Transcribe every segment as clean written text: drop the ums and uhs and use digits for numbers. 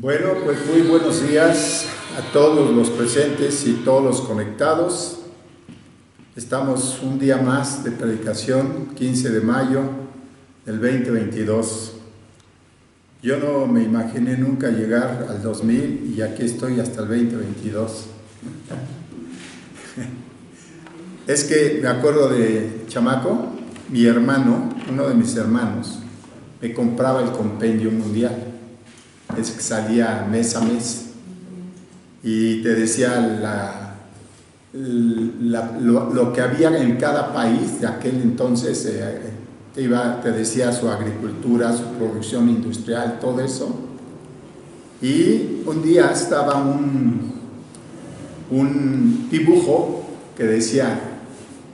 Bueno, pues muy buenos días a todos los presentes y todos los conectados. Estamos un día más de predicación, 15 de mayo del 2022. Yo no me imaginé nunca llegar al 2000 y aquí estoy hasta el 2022. Es que me acuerdo de chamaco, mi hermano, uno de mis hermanos, me compraba el compendio mundial. Es que salía mes a mes y te decía lo que había en cada país de aquel entonces, te decía su agricultura, su producción industrial, todo eso. Y un día estaba un dibujo que decía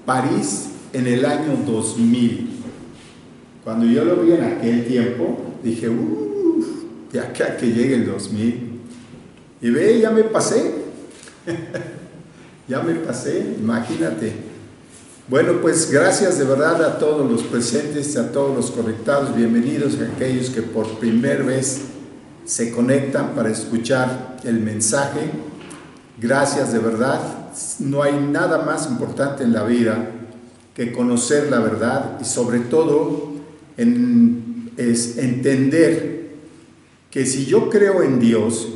París en el año 2000. Cuando yo lo vi en aquel tiempo, dije, de acá a que llegue el 2000. Y ve, ya me pasé. Ya me pasé, imagínate. Bueno, pues gracias de verdad a todos los presentes, a todos los conectados. Bienvenidos a aquellos que por primera vez se conectan para escuchar el mensaje. Gracias de verdad. No hay nada más importante en la vida que conocer la verdad y sobre todo es entender que si yo creo en Dios,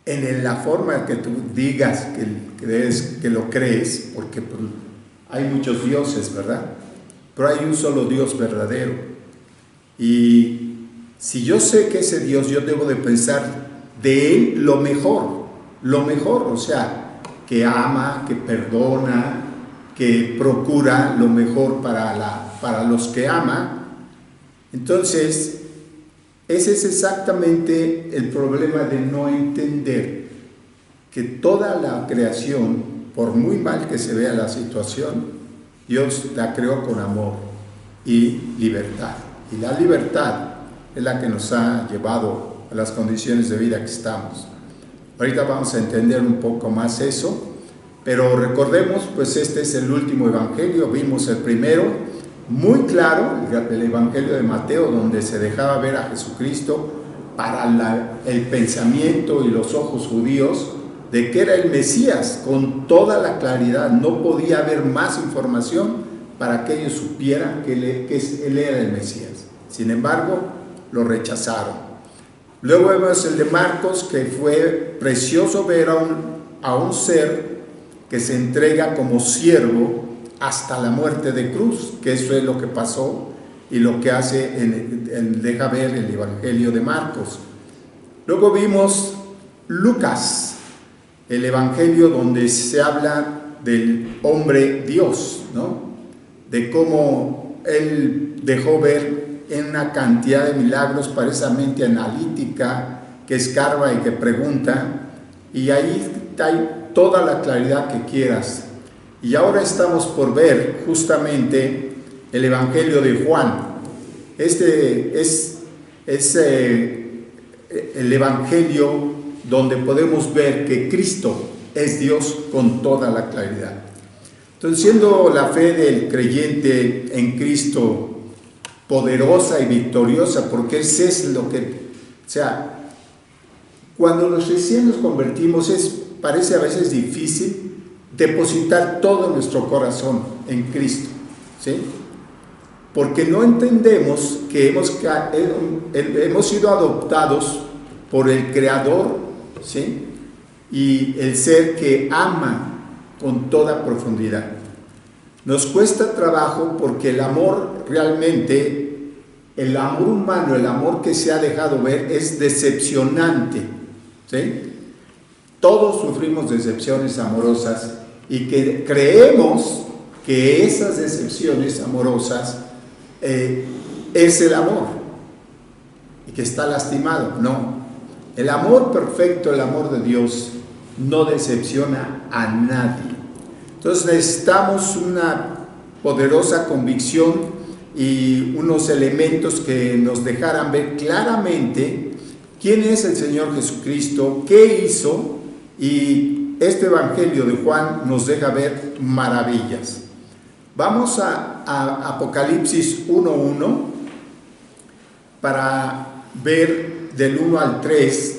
en la forma que tú digas que lo crees, porque pues, hay muchos dioses, ¿verdad? Pero hay un solo Dios verdadero. Y si yo sé que ese Dios, yo debo de pensar de Él lo mejor, o sea, que ama, que perdona, que procura lo mejor para los que ama. Entonces, ese es exactamente el problema de no entender que toda la creación, por muy mal que se vea la situación, Dios la creó con amor y libertad. Y la libertad es la que nos ha llevado a las condiciones de vida que estamos. Ahorita vamos a entender un poco más eso, pero recordemos, pues este es el último evangelio, vimos el primero, muy claro, el Evangelio de Mateo, donde se dejaba ver a Jesucristo para el pensamiento y los ojos judíos de que era el Mesías, con toda la claridad. No podía haber más información para que ellos supieran que él era el Mesías. Sin embargo, lo rechazaron. Luego vemos el de Marcos, que fue precioso ver a un ser que se entrega como siervo hasta la muerte de cruz, que eso es lo que pasó y lo que hace deja ver el Evangelio de Marcos. Luego vimos Lucas, el Evangelio donde se habla del hombre Dios, ¿no? De cómo él dejó ver en una cantidad de milagros, parece mente analítica, que escarba y que pregunta, y ahí hay toda la claridad que quieras. Y ahora estamos por ver justamente el Evangelio de Juan. Este es el Evangelio donde podemos ver que Cristo es Dios con toda la claridad. Entonces, siendo la fe del creyente en Cristo poderosa y victoriosa, porque ese es lo que, o sea, cuando recién nos convertimos parece a veces difícil depositar todo nuestro corazón en Cristo, ¿sí? Porque no entendemos que hemos sido adoptados por el Creador, ¿sí? Y el ser que ama con toda profundidad. Nos cuesta trabajo porque el amor realmente, el amor humano, el amor que se ha dejado ver es decepcionante, ¿sí? Todos sufrimos decepciones amorosas y que creemos que esas decepciones amorosas es el amor y que está lastimado. No, el amor perfecto, el amor de Dios no decepciona a nadie. Entonces necesitamos una poderosa convicción y unos elementos que nos dejaran ver claramente quién es el Señor Jesucristo, qué hizo. Y este Evangelio de Juan nos deja ver maravillas. Vamos a Apocalipsis 1:1 para ver del 1 al 3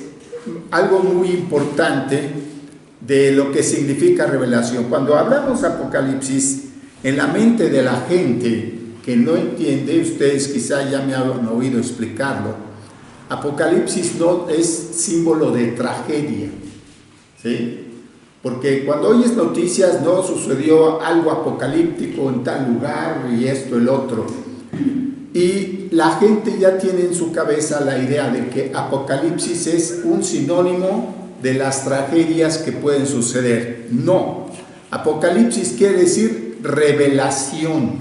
algo muy importante de lo que significa revelación. Cuando hablamos de Apocalipsis, en la mente de la gente que no entiende, ustedes quizá ya me han oído explicarlo, Apocalipsis no es símbolo de tragedia, ¿sí? Porque cuando oyes noticias, no sucedió algo apocalíptico en tal lugar y esto, el otro. Y la gente ya tiene en su cabeza la idea de que Apocalipsis es un sinónimo de las tragedias que pueden suceder. No, Apocalipsis quiere decir revelación,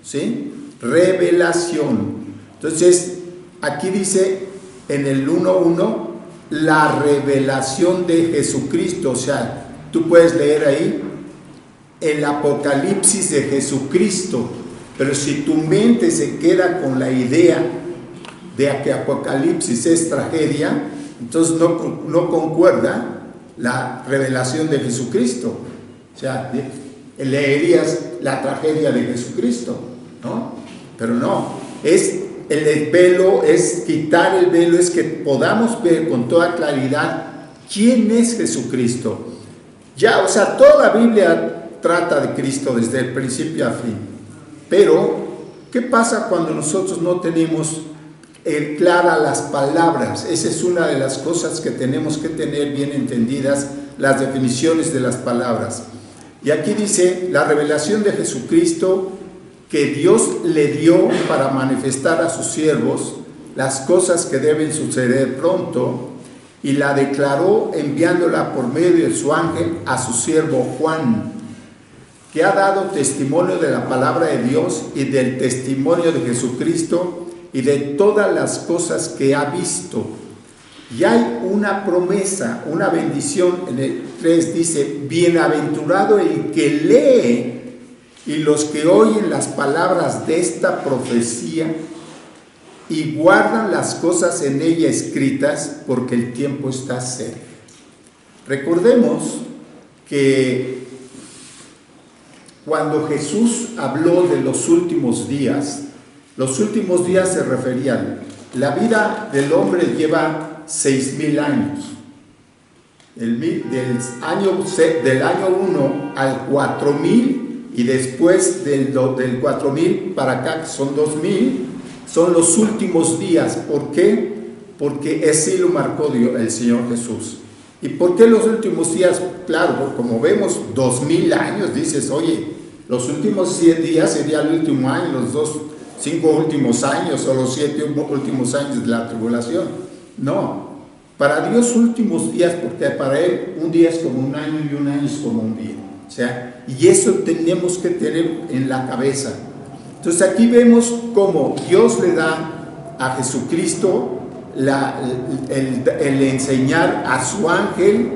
¿sí? Revelación. Entonces, aquí dice en el 1:1, la revelación de Jesucristo. O sea, tú puedes leer ahí el Apocalipsis de Jesucristo, pero si tu mente se queda con la idea de que Apocalipsis es tragedia, entonces no concuerda la revelación de Jesucristo. O sea, leerías la tragedia de Jesucristo, ¿no? Pero no, es el velo, es quitar el velo, es que podamos ver con toda claridad quién es Jesucristo. Ya, o sea, toda la Biblia trata de Cristo desde el principio a fin. Pero, ¿qué pasa cuando nosotros no tenemos claras las palabras? Esa es una de las cosas que tenemos que tener bien entendidas, las definiciones de las palabras. Y aquí dice, la revelación de Jesucristo que Dios le dio para manifestar a sus siervos las cosas que deben suceder pronto, y la declaró enviándola por medio de su ángel a su siervo Juan, que ha dado testimonio de la palabra de Dios y del testimonio de Jesucristo y de todas las cosas que ha visto. Y hay una promesa, una bendición. En el 3 dice, bienaventurado el que lee y los que oyen las palabras de esta profecía y guardan las cosas en ella escritas, porque el tiempo está cerca. Recordemos que cuando Jesús habló de los últimos días se referían, la vida del hombre lleva 6,000 años. Del año 1 al 4,000, y después del 4,000 para acá, que son 2,000, son los últimos días. ¿Por qué? Porque así lo marcó Dios, el Señor Jesús. ¿Y por qué los últimos días? Claro, como vemos, 2,000 años, dices, oye, los últimos 100 días sería el último año, los 5 últimos años o los 7 últimos años de la tribulación. No, para Dios últimos días, porque para Él un día es como un año y un año es como un día. O sea, y eso tenemos que tener en la cabeza. Entonces aquí vemos cómo Dios le da a Jesucristo el enseñar a su ángel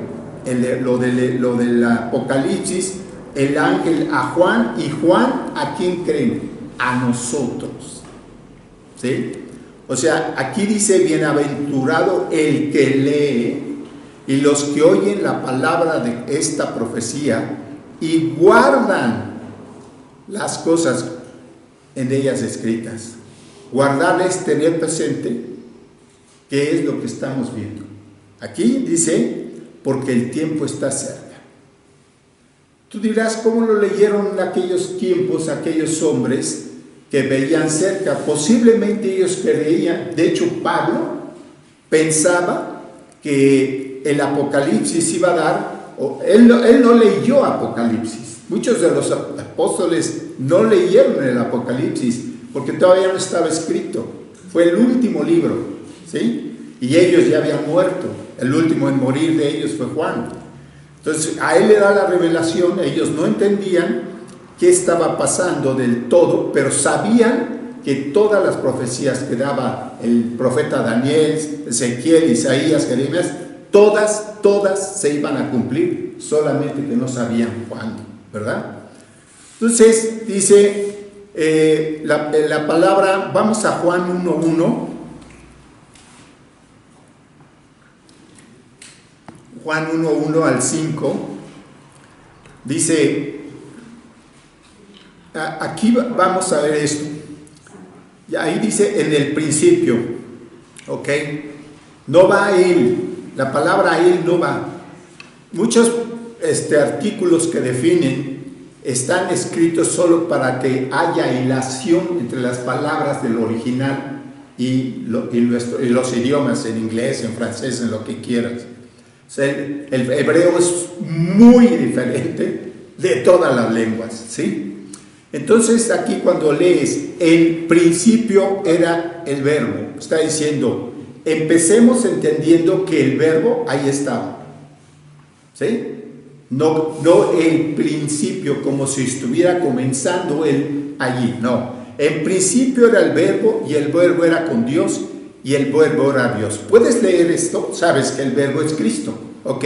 lo del Apocalipsis, el ángel a Juan, y Juan, ¿a quién creen? A nosotros, ¿sí? O sea, aquí dice, bienaventurado el que lee y los que oyen la palabra de esta profecía y guardan las cosas en ellas escritas. Guardar es tener presente qué es lo que estamos viendo. Aquí dice, porque el tiempo está cerca. Tú dirás, ¿cómo lo leyeron en aquellos tiempos aquellos hombres que veían cerca? Posiblemente ellos creían, de hecho Pablo pensaba que el Apocalipsis iba a dar, él no leyó Apocalipsis. Muchos de los apóstoles no leyeron el Apocalipsis porque todavía no estaba escrito. Fue el último libro, ¿sí? Y ellos ya habían muerto. El último en morir de ellos fue Juan. Entonces a él le da la revelación. Ellos no entendían qué estaba pasando del todo, pero sabían que todas las profecías que daba el profeta Daniel, Ezequiel, Isaías, Jeremías, todas se iban a cumplir, solamente que no sabían cuándo, ¿verdad? Entonces dice la palabra, vamos a Juan 1:1. Juan 1:1 al 5, dice, aquí vamos a ver esto, y ahí dice, en el principio, ¿ok? No va a él, la palabra a él no va. Muchos artículos que definen están escritos solo para que haya hilación entre las palabras del original y los idiomas, en inglés, en francés, en lo que quieras. O sea, el hebreo es muy diferente de todas las lenguas, ¿sí? Entonces aquí cuando lees, el principio era el verbo, está diciendo, empecemos entendiendo que el verbo ahí estaba, ¿sí? No el principio como si estuviera comenzando él allí, no. En principio era el verbo y el verbo era con Dios y el verbo era Dios. ¿Puedes leer esto? Sabes que el verbo es Cristo, ¿ok?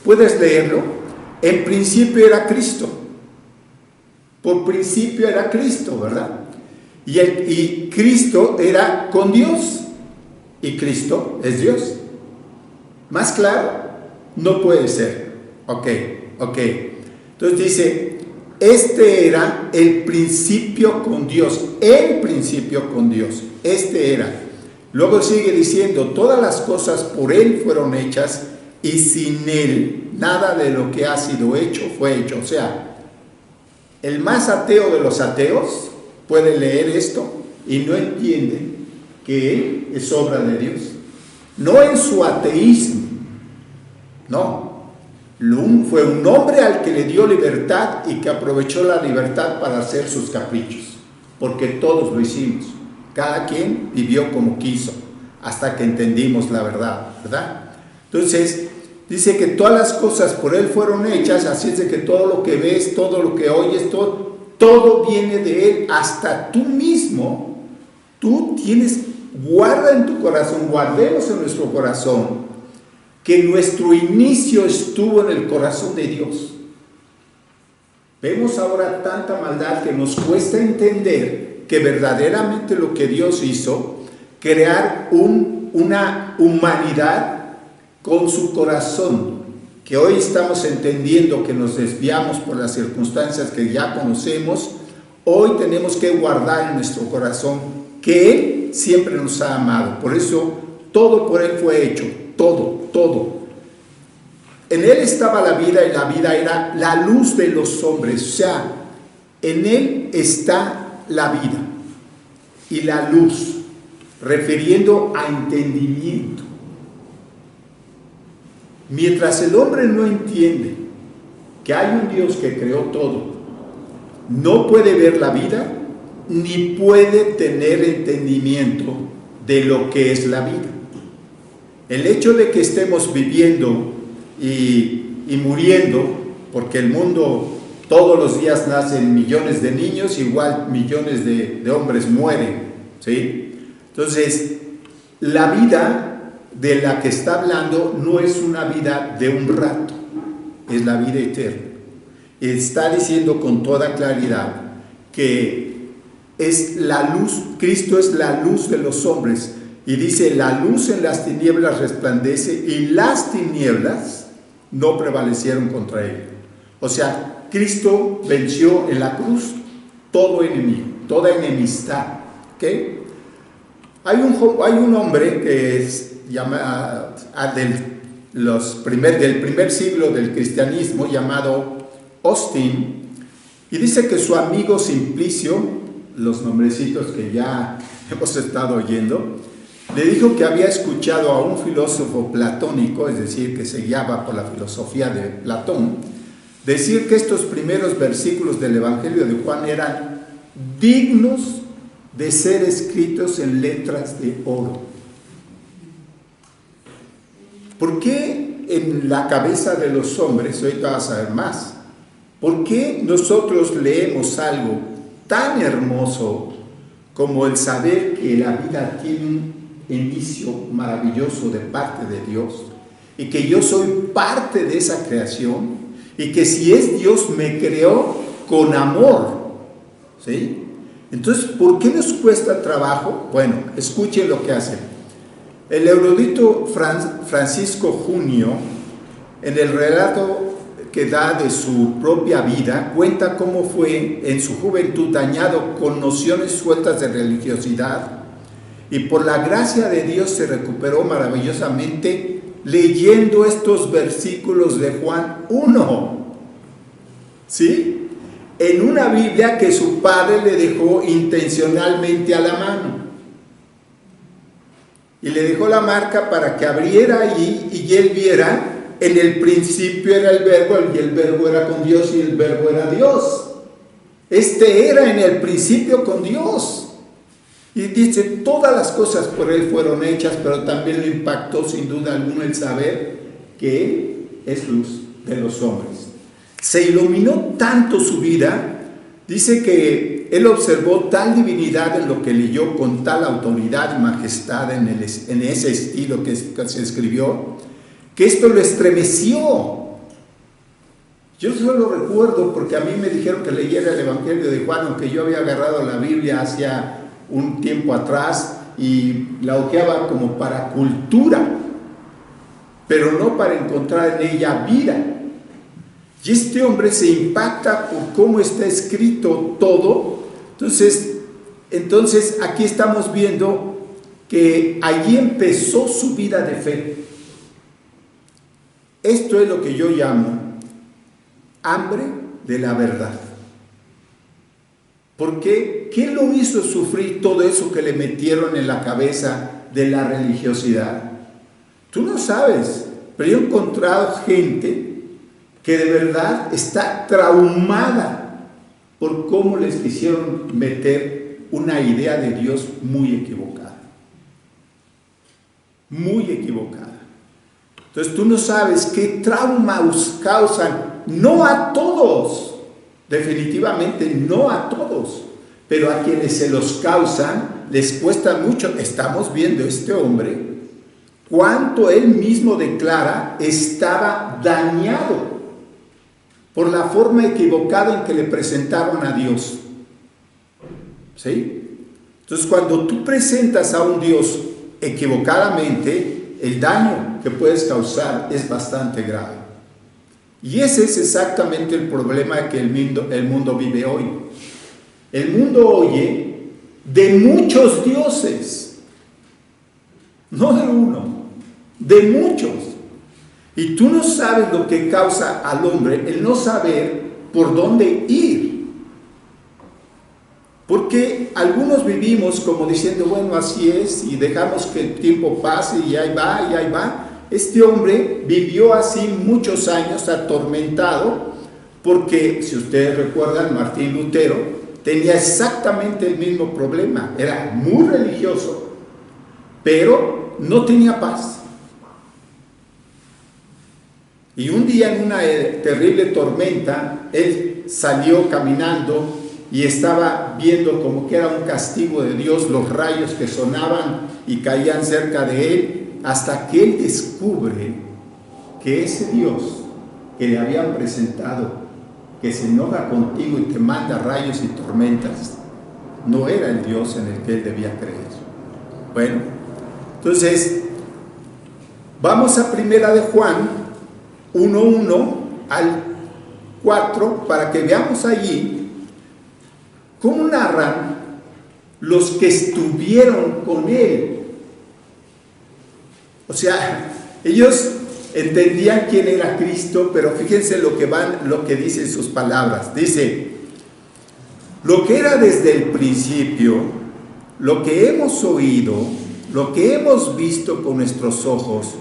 ¿Puedes leerlo? En principio era Cristo. Por principio era Cristo, ¿verdad? Y Cristo era con Dios. Y Cristo es Dios. ¿Más claro? No puede ser. Ok. Entonces dice, este era el principio con Dios. El principio con Dios. Este era. Luego sigue diciendo, todas las cosas por Él fueron hechas y sin Él nada de lo que ha sido hecho fue hecho. O sea, el más ateo de los ateos puede leer esto y no entiende que Él es obra de Dios. No en su ateísmo, no. Fue un hombre al que le dio libertad y que aprovechó la libertad para hacer sus caprichos, porque todos lo hicimos. Cada quien vivió como quiso, hasta que entendimos la verdad, ¿verdad? Entonces, dice que todas las cosas por Él fueron hechas, así es de que todo lo que ves, todo lo que oyes, todo viene de Él, hasta tú mismo, tú tienes, guarda en tu corazón, guardemos en nuestro corazón, que nuestro inicio estuvo en el corazón de Dios. Vemos ahora tanta maldad que nos cuesta entender que verdaderamente lo que Dios hizo, crear una humanidad con su corazón, que hoy estamos entendiendo que nos desviamos por las circunstancias que ya conocemos. Hoy tenemos que guardar en nuestro corazón que Él siempre nos ha amado. Por eso todo por Él fue hecho, todo. En Él estaba la vida y la vida era la luz de los hombres. O sea, en Él está la vida y la luz, refiriendo a entendimiento. Mientras el hombre no entiende que hay un Dios que creó todo, no puede ver la vida ni puede tener entendimiento de lo que es la vida. El hecho de que estemos viviendo y muriendo, porque el mundo todos los días nacen millones de niños, igual millones de hombres mueren, ¿sí? Entonces, la vida de la que está hablando no es una vida de un rato, es la vida eterna. Está diciendo con toda claridad que es la luz, Cristo es la luz de los hombres, y dice, la luz en las tinieblas resplandece y las tinieblas no prevalecieron contra él. O sea, Cristo venció en la cruz todo enemigo, toda enemistad, ¿ok? Hay un hombre que es del primer siglo del cristianismo, llamado Austin, y dice que su amigo Simplicio, los nombrecitos que ya hemos estado oyendo, le dijo que había escuchado a un filósofo platónico, es decir, que se guiaba por la filosofía de Platón, decir que estos primeros versículos del Evangelio de Juan eran dignos de ser escritos en letras de oro. ¿Por qué en la cabeza de los hombres, hoy vas a ver más, por qué nosotros leemos algo tan hermoso como el saber que la vida tiene un inicio maravilloso de parte de Dios y que yo soy parte de esa creación y que si es Dios me creó con amor, ¿sí? Entonces, ¿por qué nos cuesta trabajo? Bueno, escuchen lo que hace. El erudito Francisco Junio, en el relato que da de su propia vida, cuenta cómo fue en su juventud dañado con nociones sueltas de religiosidad Y por la gracia de Dios se recuperó maravillosamente leyendo estos versículos de Juan 1. ¿Sí? En una Biblia que su padre le dejó intencionalmente a la mano. Y le dejó la marca para que abriera allí y él viera, en el principio era el verbo, y el verbo era con Dios, y el verbo era Dios. Este era en el principio con Dios. Y dice, todas las cosas por él fueron hechas, pero también le impactó sin duda alguna el saber que él es luz de los hombres. Se iluminó tanto su vida, dice que él observó tal divinidad en lo que leyó con tal autoridad y majestad en ese estilo que se escribió, que esto lo estremeció. Yo solo recuerdo porque a mí me dijeron que leyera el Evangelio de Juan, aunque yo había agarrado la Biblia hacia un tiempo atrás y la hojeaba como para cultura, pero no para encontrar en ella vida. Y este hombre se impacta por cómo está escrito todo. Entonces aquí estamos viendo que allí empezó su vida de fe. Esto es lo que yo llamo hambre de la verdad. ¿Por qué? ¿Qué lo hizo sufrir todo eso que le metieron en la cabeza de la religiosidad? Tú no sabes, pero yo he encontrado gente que de verdad está traumada por cómo les quisieron meter una idea de Dios muy equivocada. Muy equivocada. Entonces tú no sabes qué traumas causan, no a todos, definitivamente no a todos, pero a quienes se los causan les cuesta mucho. Estamos viendo este hombre, cuánto él mismo declara estaba dañado por la forma equivocada en que le presentaron a Dios. ¿Sí? Entonces, cuando tú presentas a un Dios equivocadamente, el daño que puedes causar es bastante grave. Y ese es exactamente el problema que el mundo vive hoy. El mundo oye de muchos dioses, no de uno, de muchos. Y tú no sabes lo que causa al hombre el no saber por dónde ir. Porque algunos vivimos como diciendo, bueno, así es, y dejamos que el tiempo pase y ahí va, y ahí va. Este hombre vivió así muchos años atormentado, porque si ustedes recuerdan, Martín Lutero tenía exactamente el mismo problema. Era muy religioso, pero no tenía paz. Y un día en una terrible tormenta, él salió caminando y estaba viendo como que era un castigo de Dios, los rayos que sonaban y caían cerca de él, hasta que él descubre que ese Dios que le habían presentado, que se enoja contigo y te manda rayos y tormentas, no era el Dios en el que él debía creer. Bueno, entonces, vamos a Primera de Juan 1:1 al 4 para que veamos allí cómo narran los que estuvieron con él. O sea, ellos entendían quién era Cristo, pero fíjense lo que dicen sus palabras. Dice, lo que era desde el principio, lo que hemos oído, lo que hemos visto con nuestros ojos,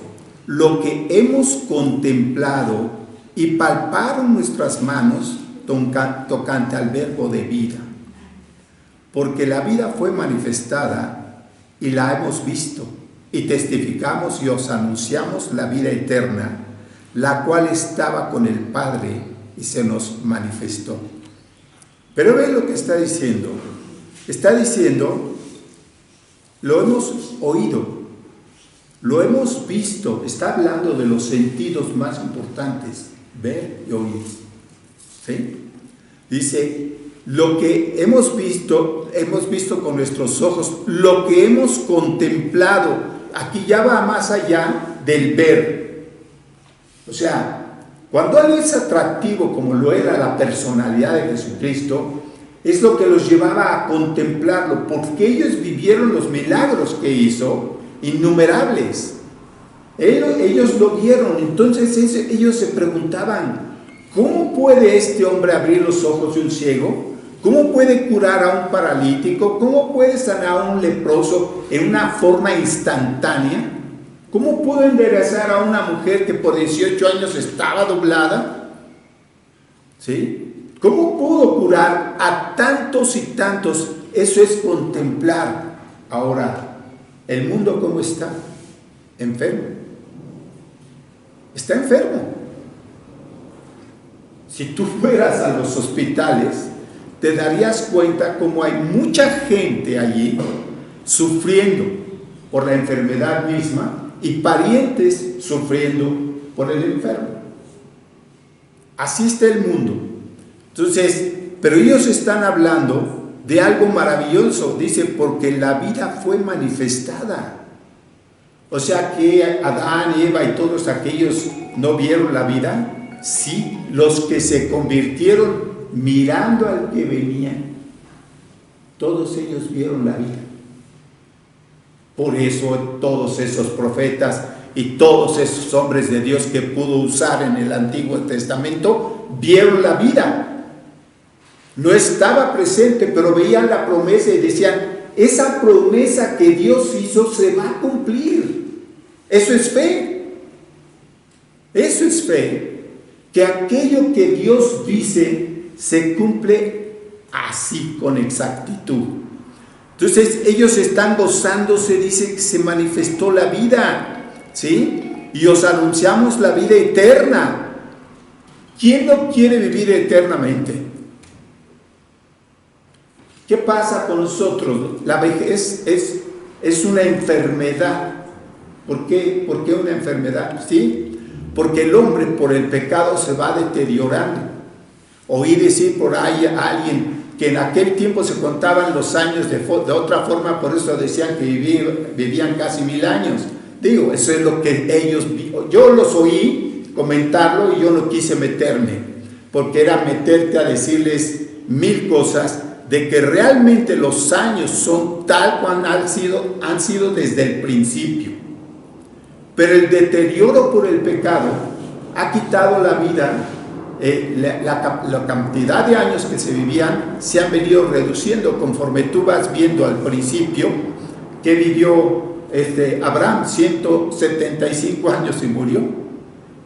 lo que hemos contemplado y palparon nuestras manos tocante al verbo de vida. Porque la vida fue manifestada y la hemos visto, y testificamos y os anunciamos la vida eterna, la cual estaba con el Padre y se nos manifestó. Pero ve lo que está diciendo. Está diciendo, lo hemos oído, lo hemos visto. Está hablando de los sentidos más importantes, ver y oír. ¿Sí? Dice, lo que hemos visto con nuestros ojos, lo que hemos contemplado. Aquí ya va más allá del ver. O sea, cuando algo es atractivo como lo era la personalidad de Jesucristo, es lo que los llevaba a contemplarlo, porque ellos vivieron los milagros que hizo, innumerables. Ellos lo vieron, entonces ellos se preguntaban, ¿cómo puede este hombre abrir los ojos de un ciego? ¿Cómo puede curar a un paralítico? ¿Cómo puede sanar a un leproso en una forma instantánea? ¿Cómo pudo enderezar a una mujer que por 18 años estaba doblada? ¿Sí? ¿Cómo pudo curar a tantos y tantos? Eso es contemplar. Ahora, ¿el mundo cómo está? Enfermo. Está enfermo. Si tú fueras a los hospitales, te darías cuenta cómo hay mucha gente allí sufriendo por la enfermedad misma y parientes sufriendo por el enfermo. Así está el mundo. Entonces, pero ellos están hablando de algo maravilloso. Dice, porque la vida fue manifestada. O sea que Adán, Eva y todos aquellos no vieron la vida. Sí, los que se convirtieron mirando al que venía, todos ellos vieron la vida. Por eso todos esos profetas y todos esos hombres de Dios que pudo usar en el Antiguo Testamento vieron la vida. No estaba presente, pero veían la promesa y decían, esa promesa que Dios hizo se va a cumplir. Eso es fe. Eso es fe. Que aquello que Dios dice se cumple así, con exactitud. Entonces ellos están gozándose, dice que se manifestó la vida, ¿sí? Y os anunciamos la vida eterna. ¿Quién no quiere vivir eternamente? ¿Qué pasa con nosotros? La vejez es una enfermedad. ¿Por qué? ¿Por qué una enfermedad? ¿Sí? Porque el hombre por el pecado se va deteriorando. Oí decir por ahí a alguien que en aquel tiempo se contaban los años de otra forma, por eso decían que vivían casi 1000 años. Digo, eso es lo que ellos, yo los oí comentarlo y yo no quise meterme, porque era meterte a decirles 1000 cosas, de que realmente los años son tal cual han sido desde el principio. Pero el deterioro por el pecado ha quitado la vida. La cantidad de años que se vivían se han venido reduciendo conforme tú vas viendo al principio que vivió Abraham 175 años y murió,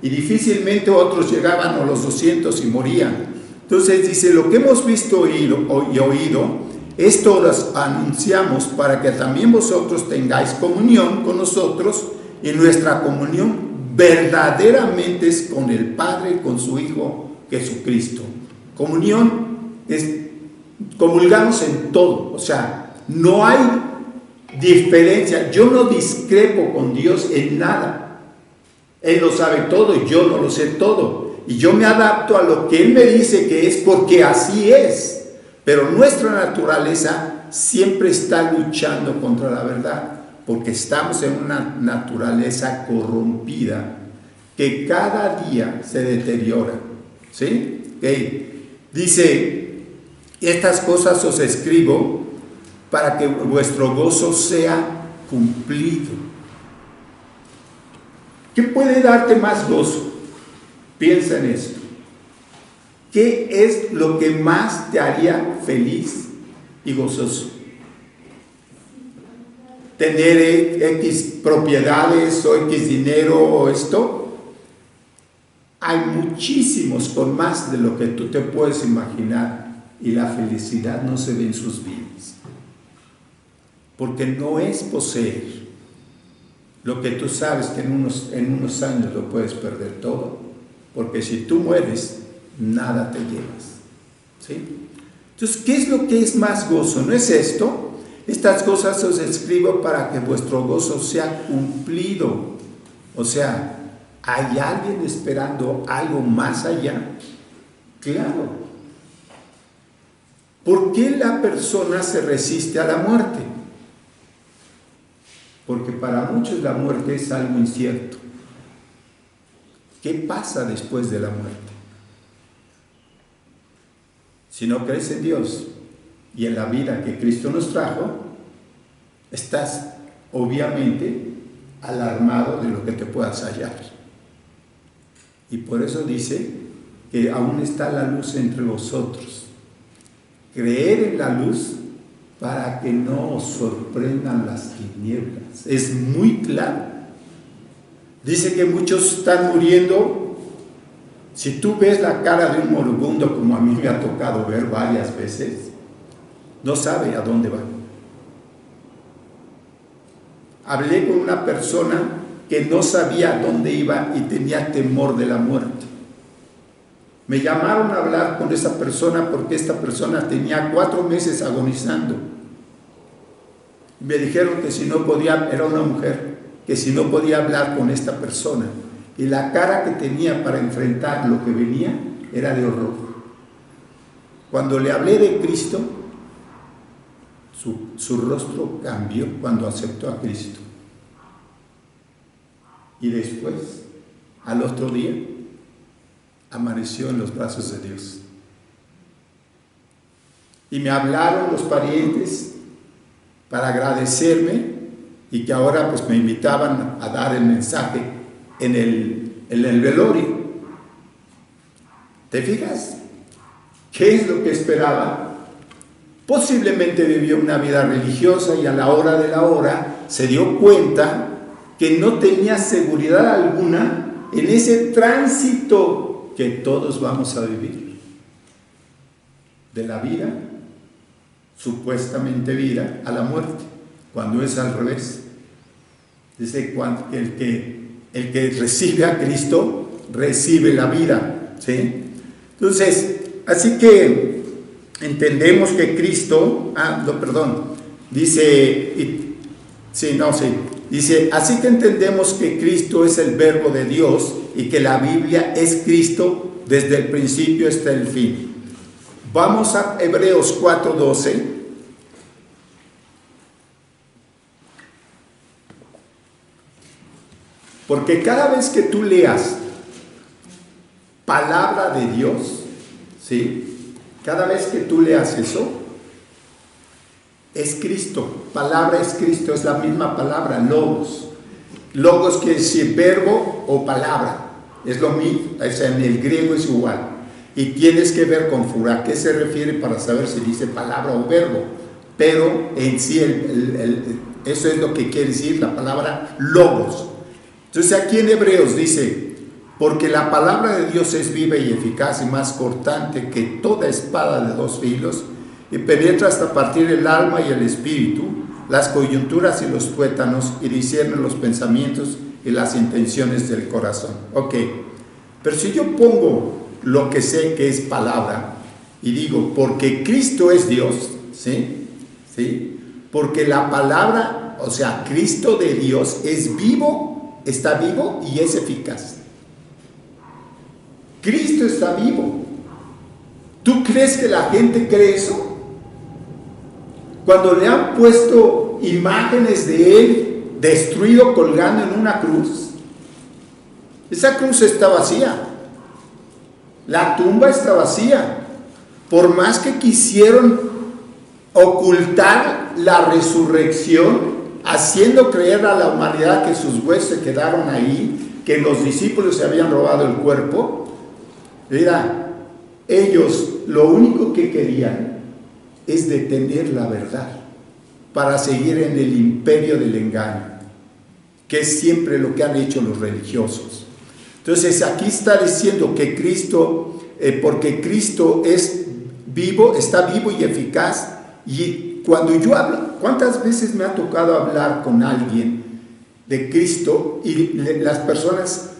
y difícilmente otros llegaban a los 200 y morían. Entonces dice, lo que hemos visto y oído, esto os anunciamos para que también vosotros tengáis comunión con nosotros, y nuestra comunión verdaderamente es con el Padre y con su Hijo Jesucristo. Comunión es, comulgamos en todo, o sea, no hay diferencia. Yo no discrepo con Dios en nada. Él lo sabe todo y yo no lo sé todo. Y yo me adapto a lo que Él me dice que es, porque así es. Pero nuestra naturaleza siempre está luchando contra la verdad, porque estamos en una naturaleza corrompida que cada día se deteriora. ¿Sí? Okay. Dice, estas cosas os escribo para que vuestro gozo sea cumplido. ¿Qué puede darte más gozo? Piensa en esto. ¿Qué es lo que más te haría feliz y gozoso? ¿Tener X propiedades o X dinero o esto? Hay muchísimos con más de lo que tú te puedes imaginar, y la felicidad no se ve en sus vidas, porque no es poseer lo que tú sabes que en unos años lo puedes perder todo, porque si tú mueres, nada te llevas, ¿sí? Entonces, ¿qué es lo que es más gozo? ¿No es esto? Estas cosas os escribo para que vuestro gozo sea cumplido. O sea, ¿hay alguien esperando algo más allá? Claro. ¿Por qué la persona se resiste a la muerte? Porque para muchos la muerte es algo incierto. ¿Qué pasa después de la muerte? Si no crees en Dios, y en la vida que Cristo nos trajo, estás obviamente alarmado de lo que te puedas hallar. Y por eso dice que aún está la luz entre vosotros. Creer en la luz para que no os sorprendan las tinieblas. Es muy claro. Dice que muchos están muriendo. Si tú ves la cara de un moribundo, como a mí me ha tocado ver varias veces, no sabe a dónde va. Hablé con una persona que no sabía a dónde iba y tenía temor de la muerte. Me llamaron a hablar con esa persona porque esta persona tenía 4 meses agonizando. Me dijeron que si no podía, era una mujer, que si no podía hablar con esta persona. Y la cara que tenía para enfrentar lo que venía era de horror. Cuando le hablé de Cristo, su rostro cambió cuando aceptó a Cristo. Y después, al otro día, amaneció en los brazos de Dios. Y me hablaron los parientes para agradecerme y que ahora pues me invitaban a dar el mensaje en el velorio. ¿Te fijas? ¿Qué es lo que esperaba? Posiblemente vivió una vida religiosa y a la hora de la hora se dio cuenta que no tenía seguridad alguna en ese tránsito que todos vamos a vivir. De la vida, supuestamente vida, a la muerte, cuando es al revés. Dice que el que recibe a Cristo, recibe la vida, ¿sí? Entonces, así que entendemos que Cristo, dice, así que entendemos que Cristo es el verbo de Dios y que la Biblia es Cristo desde el principio hasta el fin. Vamos a Hebreos 4:12. Porque cada vez que tú leas palabra de Dios, ¿sí? Cada vez que tú leas eso, es Cristo. Palabra es Cristo, es la misma palabra, logos. Logos quiere decir verbo o palabra. Es lo mismo, o sea, en el griego es igual. Y tienes que ver con a qué se refiere para saber si dice palabra o verbo. Pero en sí, eso es lo que quiere decir la palabra logos. Entonces aquí en Hebreos dice, porque la palabra de Dios es viva y eficaz y más cortante que toda espada de 2 filos y penetra hasta partir el alma y el espíritu, las coyunturas y los tuétanos y discierne los pensamientos y las intenciones del corazón. Ok, pero si yo pongo lo que sé que es palabra y digo, porque Cristo es Dios, ¿sí? ¿Sí? Porque la palabra, o sea, Cristo de Dios es vivo, está vivo y es eficaz. Cristo está vivo. ¿Tú crees que la gente cree eso? Cuando le han puesto imágenes de Él destruido colgando en una cruz, esa cruz está vacía. La tumba está vacía. Por más que quisieron ocultar la resurrección, haciendo creer a la humanidad que sus huesos se quedaron ahí, que los discípulos se habían robado el cuerpo, mira, ellos lo único que querían es detener la verdad para seguir en el imperio del engaño, que es siempre lo que han hecho los religiosos. Entonces aquí está diciendo que Cristo, porque Cristo es vivo, está vivo y eficaz. Y cuando yo hablo, ¿cuántas veces me ha tocado hablar con alguien de Cristo y las personas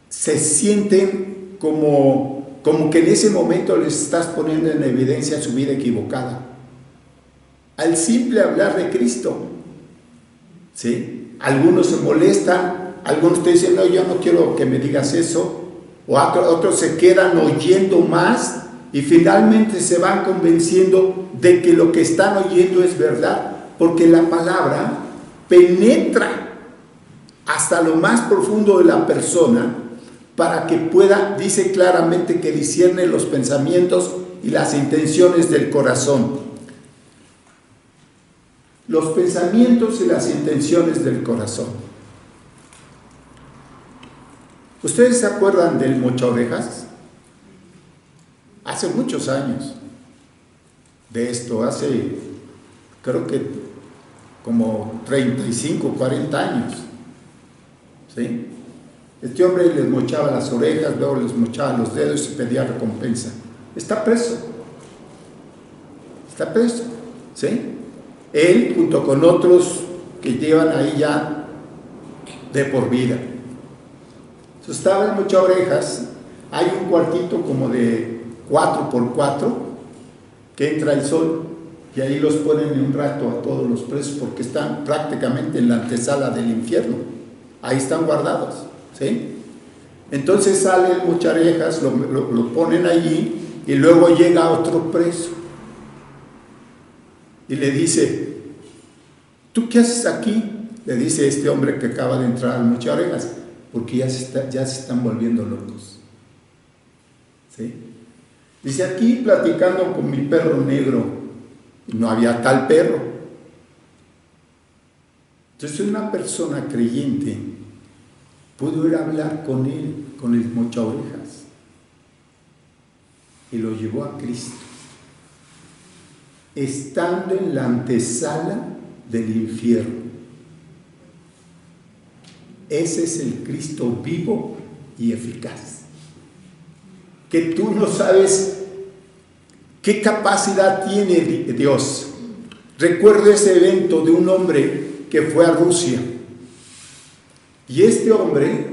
se sienten como que en ese momento les estás poniendo en evidencia su vida equivocada? Al simple hablar de Cristo, ¿sí? Algunos se molestan, algunos te dicen, no, yo no quiero que me digas eso, o otros se quedan oyendo más y finalmente se van convenciendo de que lo que están oyendo es verdad, porque la palabra penetra hasta lo más profundo de la persona para que pueda, dice claramente que discierne los pensamientos y las intenciones del corazón. los pensamientos y las intenciones del corazón. ¿Ustedes se acuerdan del mochaorejas? Hace muchos años de esto, hace creo que como 35, 40 años, ¿sí? Este hombre les mochaba las orejas, luego les mochaba los dedos y pedía recompensa. Está preso, ¿sí? Él junto con otros que llevan ahí ya de por vida. Entonces estaba el mochaorejas, hay un cuartito como de 4x4 que entra el sol y ahí los ponen un rato a todos los presos porque están prácticamente en la antesala del infierno, ahí están guardados, ¿sí? Entonces sale el mochaorejas, lo ponen allí y luego llega otro preso y le dice: ¿tú qué haces aquí? Le dice este hombre que acaba de entrar al mochaorejas, porque ya se están volviendo locos, ¿sí? Dice: aquí platicando con mi perro negro. No había tal perro. Entonces una persona creyente pudo ir a hablar con él, con el mochaorejas, y lo llevó a Cristo, estando en la antesala del infierno. Ese es el Cristo vivo y eficaz, que tú no sabes qué capacidad tiene Dios. Recuerdo ese evento de un hombre que fue a Rusia, y este hombre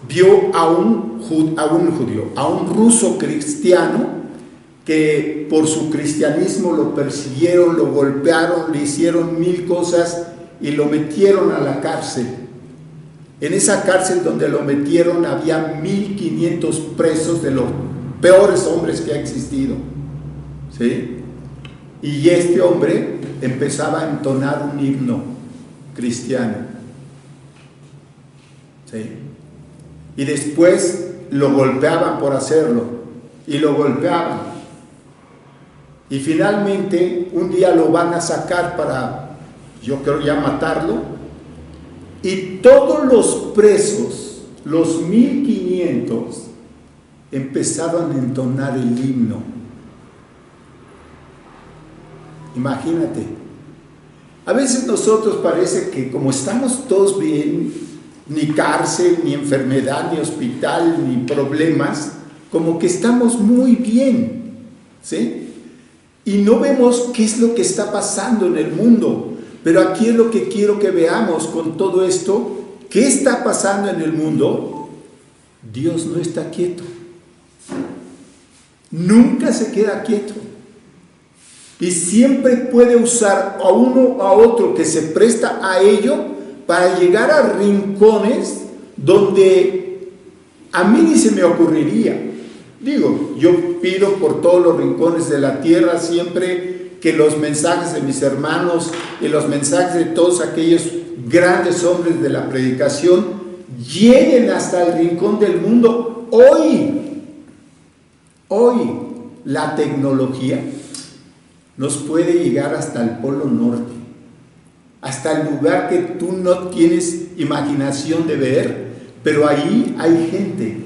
vio a un judío, a un ruso cristiano, que por su cristianismo lo persiguieron, lo golpearon, le hicieron 1000 cosas y lo metieron a la cárcel. En esa cárcel donde lo metieron había 1500 presos de los peores hombres que ha existido, ¿sí? Y este hombre empezaba a entonar un himno cristiano, ¿sí? Y después lo golpeaban por hacerlo, y lo golpeaban. Y finalmente un día lo van a sacar para, yo creo, ya matarlo. Y todos los presos, los 1500, empezaron a entonar el himno. Imagínate. A veces nosotros parece que como estamos todos bien, ni cárcel, ni enfermedad, ni hospital, ni problemas, como que estamos muy bien, ¿sí? Y no vemos qué es lo que está pasando en el mundo. Pero aquí es lo que quiero que veamos con todo esto. ¿Qué está pasando en el mundo? Dios no está quieto. Nunca se queda quieto. Y siempre puede usar a uno o a otro que se presta a ello para llegar a rincones donde a mí ni se me ocurriría. Digo, yo pido por todos los rincones de la tierra siempre que los mensajes de mis hermanos y los mensajes de todos aquellos grandes hombres de la predicación lleguen hasta el rincón del mundo. Hoy la tecnología nos puede llegar hasta el Polo Norte, hasta el lugar que tú no tienes imaginación de ver, pero ahí hay gente.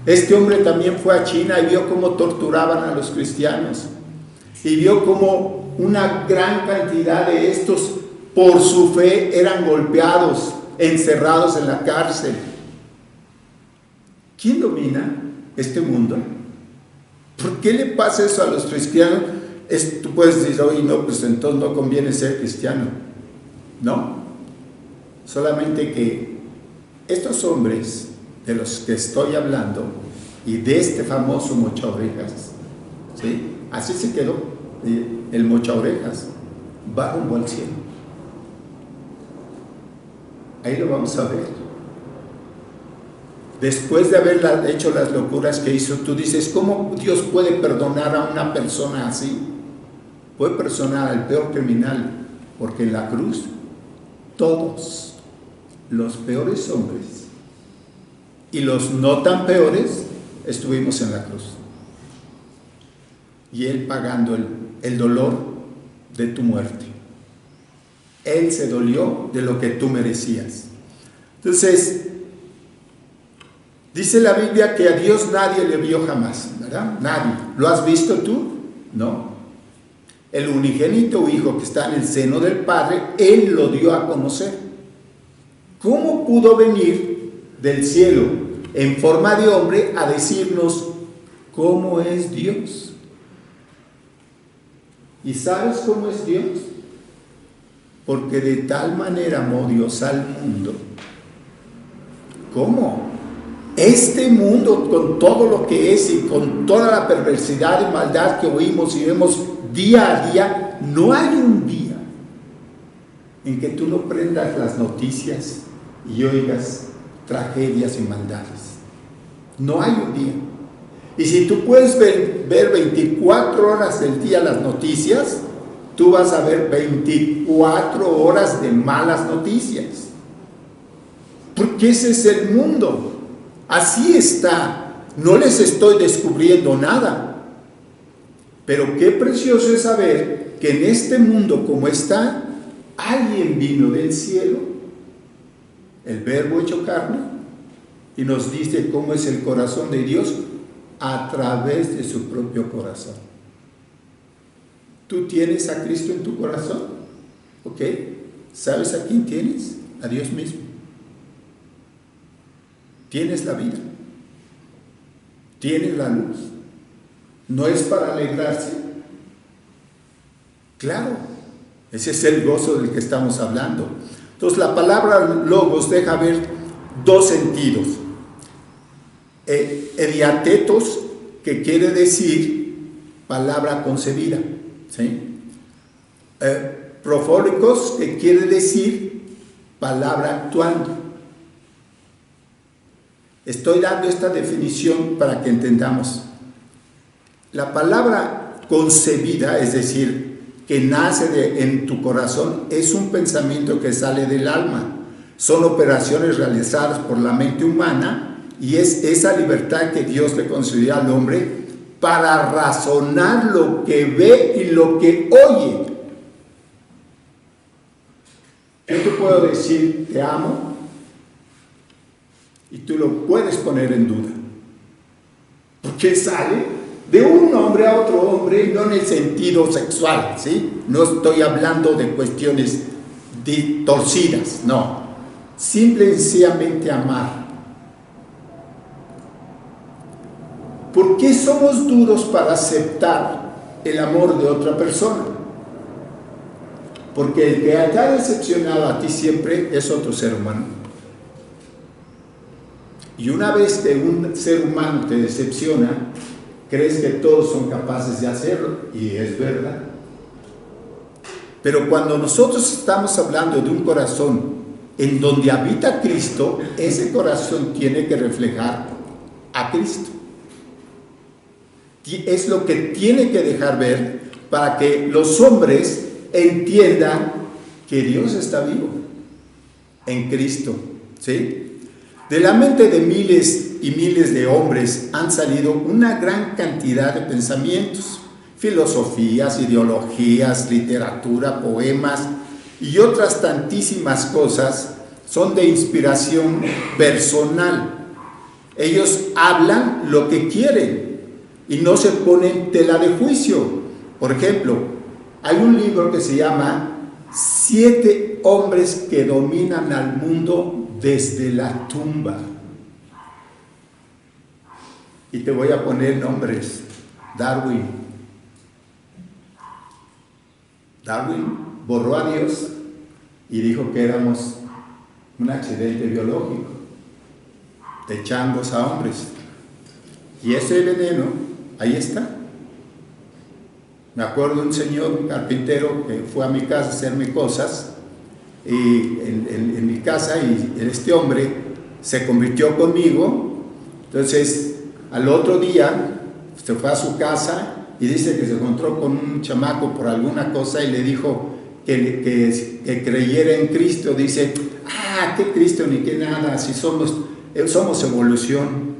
Este hombre también fue a China y vio cómo torturaban a los cristianos. Y vio cómo una gran cantidad de estos, por su fe, eran golpeados, encerrados en la cárcel. ¿Quién domina este mundo? ¿Por qué le pasa eso a los cristianos? Tú puedes decir: oye, no, pues entonces no conviene ser cristiano. No, solamente que estos hombres de los que estoy hablando y de este famoso mochaorejas, ¿sí? Así se quedó. El mochaorejas va rumbo al cielo. Ahí lo vamos a ver. Después de haber hecho las locuras que hizo, tú dices: ¿cómo Dios puede perdonar a una persona así? Puede perdonar al peor criminal, porque en la cruz todos los peores hombres y los no tan peores estuvimos en la cruz. Y Él pagando el dolor de tu muerte. Él se dolió de lo que tú merecías. Entonces, dice la Biblia que a Dios nadie le vio jamás, ¿verdad? Nadie. ¿Lo has visto tú? No. El unigénito Hijo que está en el seno del Padre, Él lo dio a conocer. ¿Cómo pudo venir del cielo en forma de hombre a decirnos cómo es Dios? ¿Y sabes cómo es Dios? Porque de tal manera amó Dios al mundo. ¿Cómo? Este mundo, con todo lo que es y con toda la perversidad y maldad que oímos y vemos día a día, no hay un día en que tú no prendas las noticias y oigas tragedias y maldades. No hay un día. Y si tú puedes ver 24 horas del día las noticias, tú vas a ver 24 horas de malas noticias. Porque ese es el mundo. Así está. No les estoy descubriendo nada. Pero qué precioso es saber que en este mundo como está, alguien vino del cielo, el Verbo hecho carne, y nos dice cómo es el corazón de Dios a través de su propio corazón. ¿Tú tienes a Cristo en tu corazón? ¿Ok? ¿Sabes a quién tienes? A Dios mismo. Tienes la vida. Tienes la luz. ¿No es para alegrarse? Claro, ese es el gozo del que estamos hablando. Entonces la palabra logos deja ver dos sentidos. Ediatetos, que quiere decir palabra concebida, ¿sí? Profólicos, que quiere decir palabra actuando. Estoy dando esta definición para que entendamos. La palabra concebida, es decir, que nace en tu corazón, es un pensamiento que sale del alma. Son operaciones realizadas por la mente humana y es esa libertad que Dios le concedió al hombre para razonar lo que ve y lo que oye. Yo te puedo decir, te amo, y tú lo puedes poner en duda. Porque sale de un hombre a otro hombre, no en el sentido sexual, ¿sí? No estoy hablando de cuestiones torcidas, no. Simple y sencillamente amar. ¿Por qué somos duros para aceptar el amor de otra persona? Porque el que te ha decepcionado a ti siempre es otro ser humano. Y una vez que un ser humano te decepciona, crees que todos son capaces de hacerlo, y es verdad. Pero cuando nosotros estamos hablando de un corazón en donde habita Cristo, ese corazón tiene que reflejar a Cristo. Es lo que tiene que dejar ver para que los hombres entiendan que Dios está vivo en Cristo, ¿sí? De la mente de miles y miles de hombres han salido una gran cantidad de pensamientos, filosofías, ideologías, literatura, poemas y otras tantísimas cosas. Son de inspiración personal. Ellos hablan lo que quieren y no se ponen tela de juicio. Por ejemplo, hay un libro que se llama 7 hombres que dominan al mundo desde la tumba. Y te voy a poner nombres. Darwin. Darwin borró a Dios y dijo que éramos un accidente biológico, de changos a hombres. Y ese veneno, ahí está. Me acuerdo de un señor, un carpintero, que fue a mi casa a hacerme cosas, y en mi casa, y este hombre se convirtió conmigo. Entonces al otro día se fue a su casa y dice que se encontró con un chamaco por alguna cosa y le dijo que creyera en Cristo. Dice, ¿qué Cristo ni qué nada? Si somos evolución.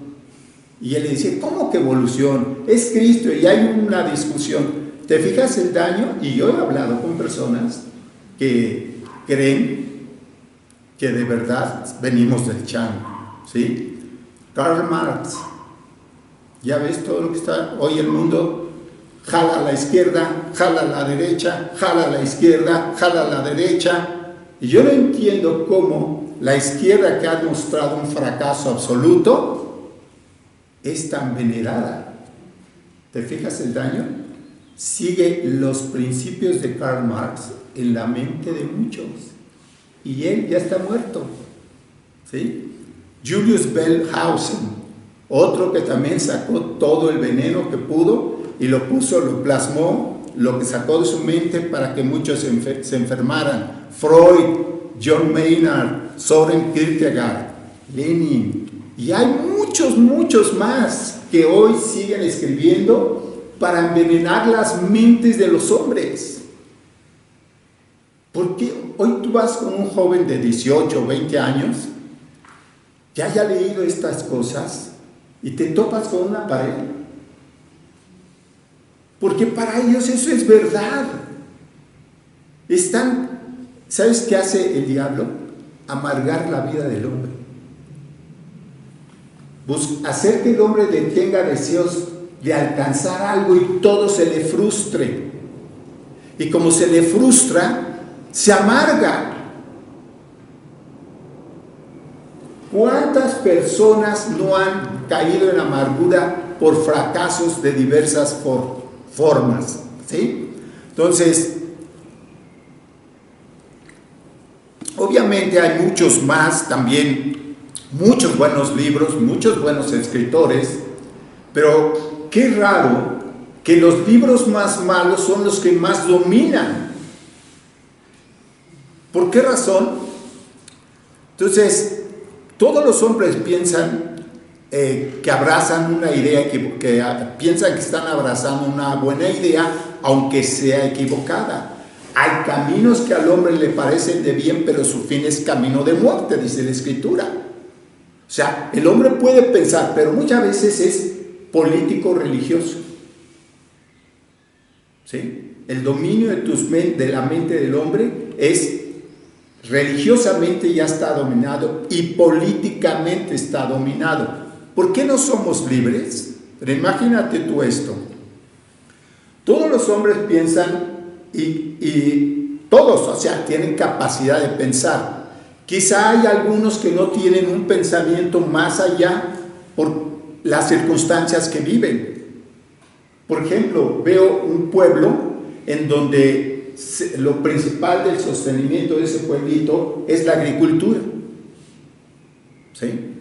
Y él le dice, ¿cómo que evolución? Es Cristo. Y hay una discusión. ¿te fijas el daño? Y yo he hablado con personas que creen que de verdad venimos del chango, ¿sí? Karl Marx, ya ves todo lo que está hoy el mundo, jala a la izquierda, jala a la derecha, jala a la izquierda, jala a la derecha, y yo no entiendo cómo la izquierda, que ha mostrado un fracaso absoluto, es tan venerada. ¿Te fijas el daño? Sigue los principios de Karl Marx en la mente de muchos, y él ya está muerto, ¿sí? Julius Wellhausen, otro que también sacó todo el veneno que pudo y lo puso, lo plasmó, lo que sacó de su mente para que muchos se enfermaran. Freud, John Maynard, Soren Kierkegaard, Lenin, y hay muchos más que hoy siguen escribiendo para envenenar las mentes de los hombres. Porque hoy tú vas con un joven de 18 o 20 años que haya leído estas cosas y te topas con una pared. Porque para ellos eso es verdad. ¿Sabes qué hace el diablo? Amargar la vida del hombre. Hacer que el hombre tenga deseos de alcanzar algo y todo se le frustre. Y como se le frustra, se amarga. ¿Cuántas personas no han caído en amargura por fracasos de diversas formas? ¿Sí? Entonces, obviamente hay muchos más también, muchos buenos libros, muchos buenos escritores, pero qué raro que los libros más malos son los que más dominan. ¿Por qué razón? Entonces, todos los hombres piensan que abrazan una idea, que piensan que están abrazando una buena idea, aunque sea equivocada. Hay caminos que al hombre le parecen de bien, pero su fin es camino de muerte, dice la Escritura. O sea, el hombre puede pensar, pero muchas veces es político religioso. ¿Sí? El dominio de la mente del hombre es religiosamente ya está dominado y políticamente está dominado. ¿Por qué no somos libres? Pero imagínate tú esto. Todos los hombres piensan y todos, o sea, tienen capacidad de pensar. Quizá hay algunos que no tienen un pensamiento más allá por las circunstancias que viven. Por ejemplo, veo un pueblo en donde lo principal del sostenimiento de ese pueblito es la agricultura, ¿sí?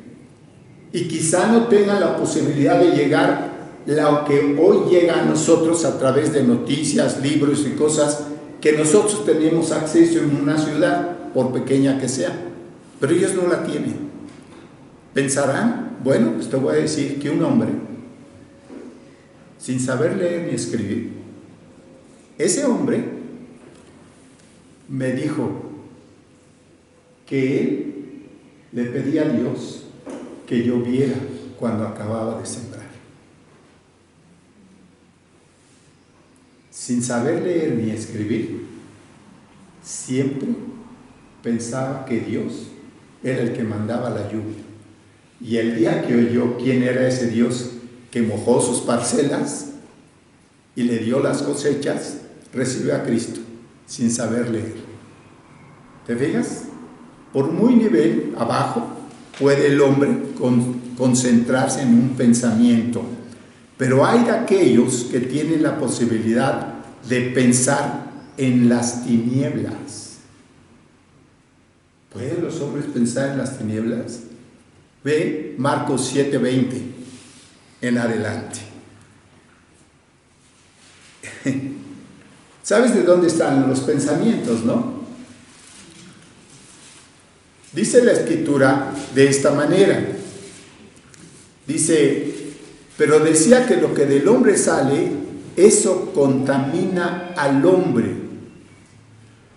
Y quizá no tengan la posibilidad de llegar lo que hoy llega a nosotros a través de noticias, libros y cosas que nosotros tenemos acceso en una ciudad, por pequeña que sea, pero ellos no la tienen. Pensarán, bueno, pues te voy a decir que un hombre sin saber leer ni escribir, ese hombre me dijo que él le pedía a Dios que lloviera cuando acababa de sembrar. Sin saber leer ni escribir, siempre pensaba que Dios era el que mandaba la lluvia. Y el día que oyó quién era ese Dios que mojó sus parcelas y le dio las cosechas, recibió a Cristo sin saber leer. ¿Te fijas? Por muy nivel abajo puede el hombre concentrarse en un pensamiento, pero hay de aquellos que tienen la posibilidad de pensar en las tinieblas. ¿Pueden los hombres pensar en las tinieblas? Ve Marcos 7:20 en adelante. ¿Sabes de dónde están los pensamientos, no? Dice la Escritura de esta manera. Dice, pero decía que lo que del hombre sale, eso contamina al hombre.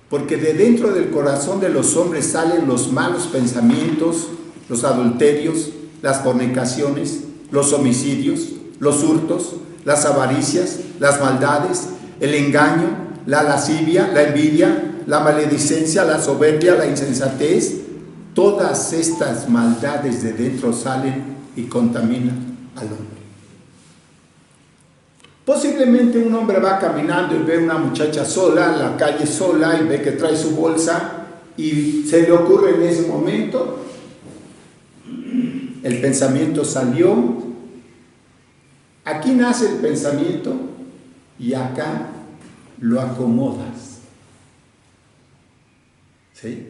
Porque de dentro del corazón de los hombres salen los malos pensamientos, los adulterios, las fornicaciones, los homicidios, los hurtos, las avaricias, las maldades, el engaño, la lascivia, la envidia, la maledicencia, la soberbia, la insensatez. Todas estas maldades de dentro salen y contaminan al hombre. Posiblemente un hombre va caminando y ve a una muchacha sola, en la calle sola, y ve que trae su bolsa, y se le ocurre en ese momento, el pensamiento salió, aquí nace el pensamiento y acá lo acomodas. ¿Sí?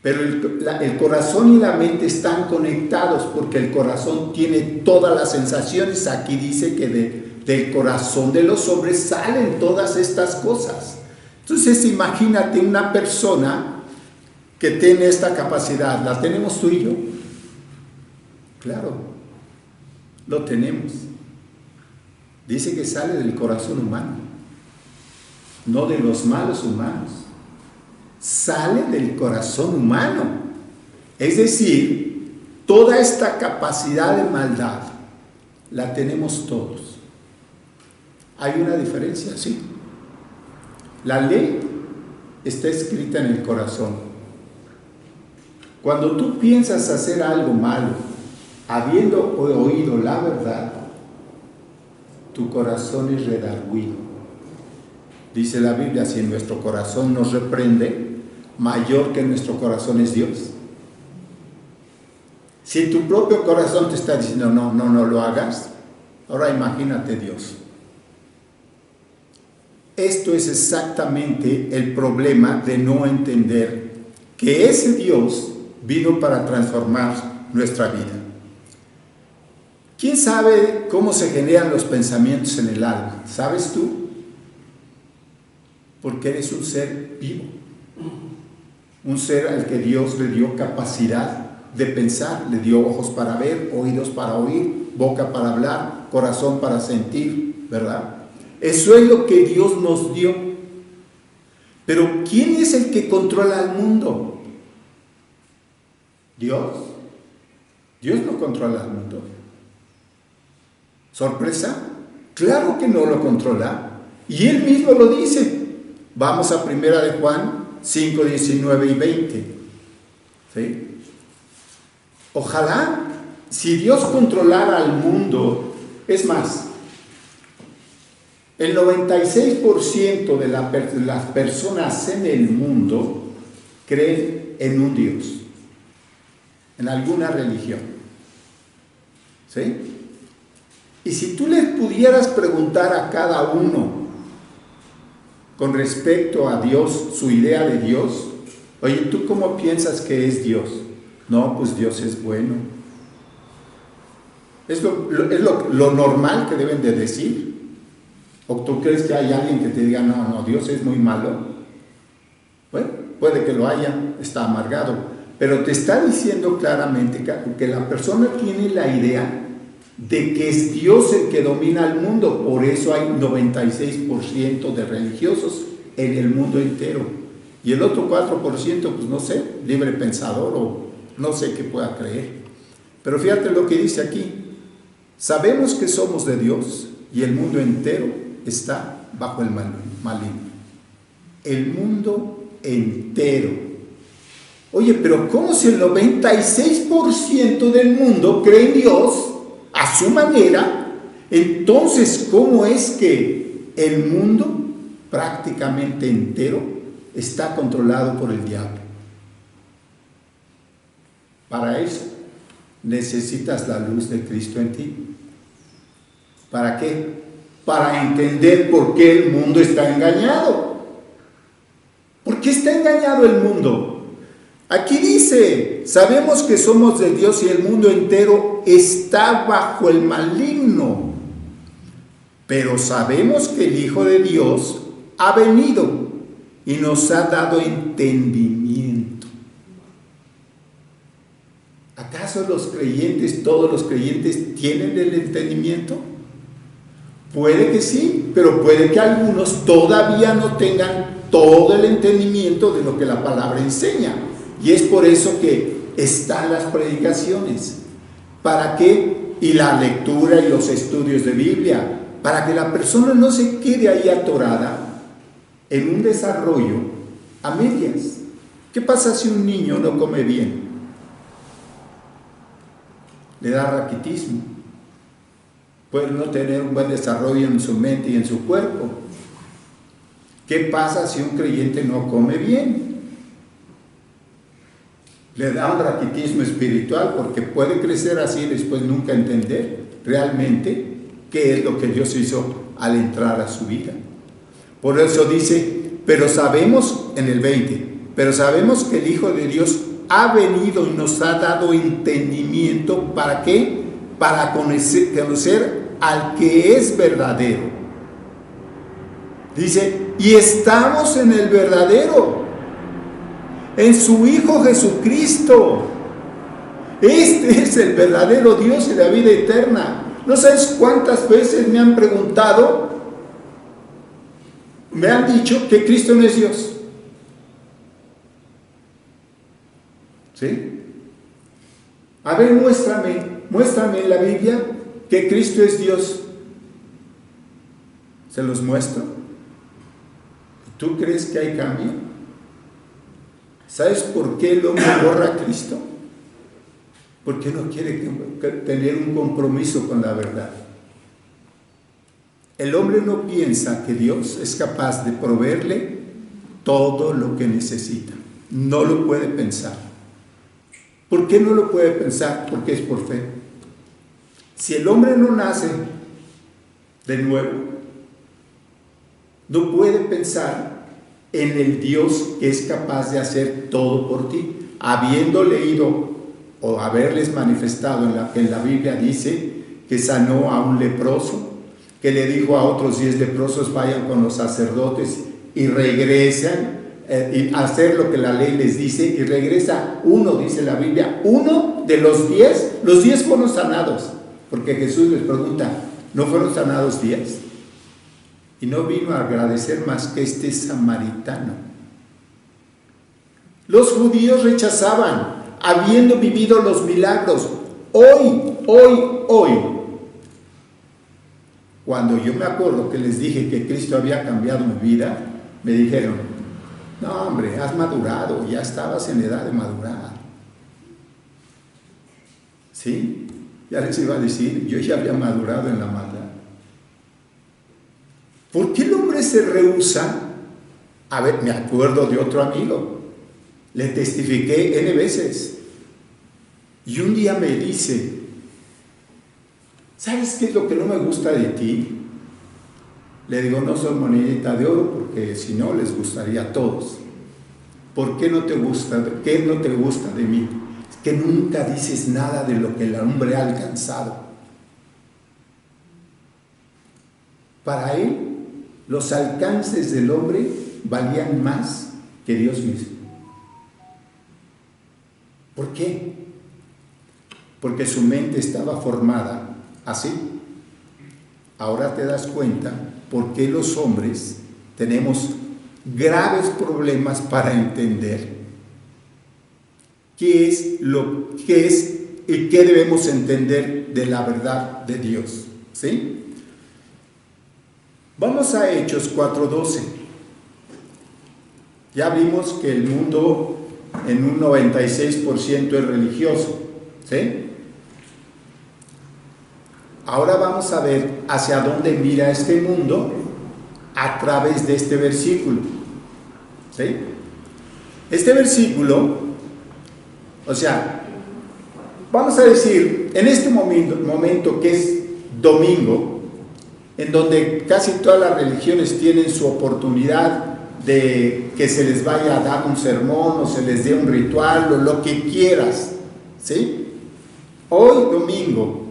Pero el corazón y la mente están conectados, porque el corazón tiene todas las sensaciones. Aquí dice que del corazón de los hombres salen todas estas cosas. Entonces imagínate una persona que tiene esta capacidad. ¿La tenemos tú y yo? Claro, lo tenemos. Dice que sale del corazón humano, no de los malos humanos. Sale del corazón humano. Es decir, toda esta capacidad de maldad la tenemos todos. ¿Hay una diferencia? Sí. La ley está escrita en el corazón. Cuando tú piensas hacer algo malo, habiendo oído la verdad, tu corazón es redarguido. Dice la Biblia, si en nuestro corazón nos reprende, mayor que en nuestro corazón es Dios. Si tu propio corazón te está diciendo, no lo hagas, ahora imagínate Dios. Esto es exactamente el problema de no entender que ese Dios vino para transformar nuestra vida. ¿Quién sabe cómo se generan los pensamientos en el alma? ¿Sabes tú? Porque eres un ser vivo. Un ser al que Dios le dio capacidad de pensar, le dio ojos para ver, oídos para oír, boca para hablar, corazón para sentir, ¿verdad? Eso es lo que Dios nos dio. Pero ¿quién es el que controla el mundo? Dios. Dios no controla el mundo. ¿Sorpresa? Claro que no lo controla. Y Él mismo lo dice. Vamos a 1 de Juan 5, 19 y 20. ¿Sí? Ojalá, si Dios controlara al mundo, es más, el 96% de las personas en el mundo creen en un Dios, en alguna religión. ¿Sí? Y si tú les pudieras preguntar a cada uno con respecto a Dios, su idea de Dios, oye, ¿tú cómo piensas que es Dios? No, pues Dios es bueno. Es lo normal que deben de decir. ¿O tú crees que hay alguien que te diga, no, Dios es muy malo? Bueno, puede que lo haya, está amargado, pero te está diciendo claramente que la persona tiene la idea de que es Dios el que domina el mundo. Por eso hay 96% de religiosos en el mundo entero. Y el otro 4%, pues no sé, libre pensador o no sé qué pueda creer. Pero fíjate lo que dice aquí. Sabemos que somos de Dios y el mundo entero está bajo el maligno. El mundo entero. Oye, pero ¿cómo si el 96% del mundo cree en Dios a su manera? Entonces, ¿cómo es que el mundo prácticamente entero está controlado por el diablo? Para eso necesitas la luz de Cristo en ti. ¿Para qué? Para entender por qué el mundo está engañado. ¿Por qué está engañado el mundo? Aquí dice, sabemos que somos de Dios y el mundo entero está bajo el maligno. Pero sabemos que el Hijo de Dios ha venido y nos ha dado entendimiento. ¿Acaso los creyentes, todos los creyentes, tienen el entendimiento? Puede que sí, pero puede que algunos todavía no tengan todo el entendimiento de lo que la palabra enseña. Y es por eso que están las predicaciones. ¿Para qué? Y la lectura y los estudios de Biblia. para que la persona no se quede ahí atorada en un desarrollo a medias. ¿Qué pasa si un niño no come bien? Le da raquitismo. Puede no tener un buen desarrollo en su mente y en su cuerpo. ¿Qué pasa si un creyente no come bien? Le da un raquitismo espiritual, porque puede crecer así y después nunca entender realmente qué es lo que Dios hizo al entrar a su vida. Por eso dice, pero sabemos, en el 20, pero sabemos que el Hijo de Dios ha venido y nos ha dado entendimiento. ¿Para qué? Para conocer al que es verdadero. Dice, y estamos en el verdadero, en su Hijo Jesucristo. Este es el verdadero Dios y la vida eterna. ¿No sabes cuántas veces me han preguntado, me han dicho que Cristo no es Dios? ¿Sí? A ver, muéstrame en la Biblia que Cristo es Dios. Se los muestro. ¿Tú crees que hay cambio? ¿Sabes por qué el hombre borra a Cristo? Porque no quiere tener un compromiso con la verdad. El hombre no piensa que Dios es capaz de proveerle todo lo que necesita. No lo puede pensar. ¿Por qué no lo puede pensar? Porque es por fe. Si el hombre no nace de nuevo, no puede pensar en el Dios que es capaz de hacer todo por ti, habiendo leído o haberles manifestado en la Biblia dice que sanó a un leproso, que le dijo a otros 10 leprosos, vayan con los sacerdotes y regresan y hacer lo que la ley les dice, y regresa uno, dice la Biblia, uno de los 10 fueron sanados, porque Jesús les pregunta, ¿no fueron sanados 10? Y no vino a agradecer más que este samaritano. Los judíos rechazaban, habiendo vivido los milagros. Hoy, cuando yo me acuerdo que les dije que Cristo había cambiado mi vida, me dijeron, no hombre, has madurado, ya estabas en edad de madurar. ¿Sí? Ya les iba a decir, yo ya había madurado en la maldad. ¿Por qué el hombre se rehúsa? A ver, me acuerdo de otro amigo, le testifiqué N veces, y un día me dice, ¿sabes qué es lo que no me gusta de ti? Le digo, no soy monedita de oro, porque si no les gustaría a todos. ¿Por qué no te gusta? ¿Qué no te gusta de mí? Es que nunca dices nada de lo que el hombre ha alcanzado. Para él, los alcances del hombre valían más que Dios mismo. ¿Por qué? Porque su mente estaba formada así. Ahora te das cuenta por qué los hombres tenemos graves problemas para entender qué es y qué debemos entender de la verdad de Dios. ¿Sí? Vamos a Hechos 4:12. Ya vimos que el mundo en un 96% es religioso, ¿sí? Ahora vamos a ver hacia dónde mira este mundo a través de este versículo, ¿sí? Este versículo, o sea, vamos a decir, en este momento que es domingo, en donde casi todas las religiones tienen su oportunidad de que se les vaya a dar un sermón o se les dé un ritual o lo que quieras, ¿sí? Hoy domingo,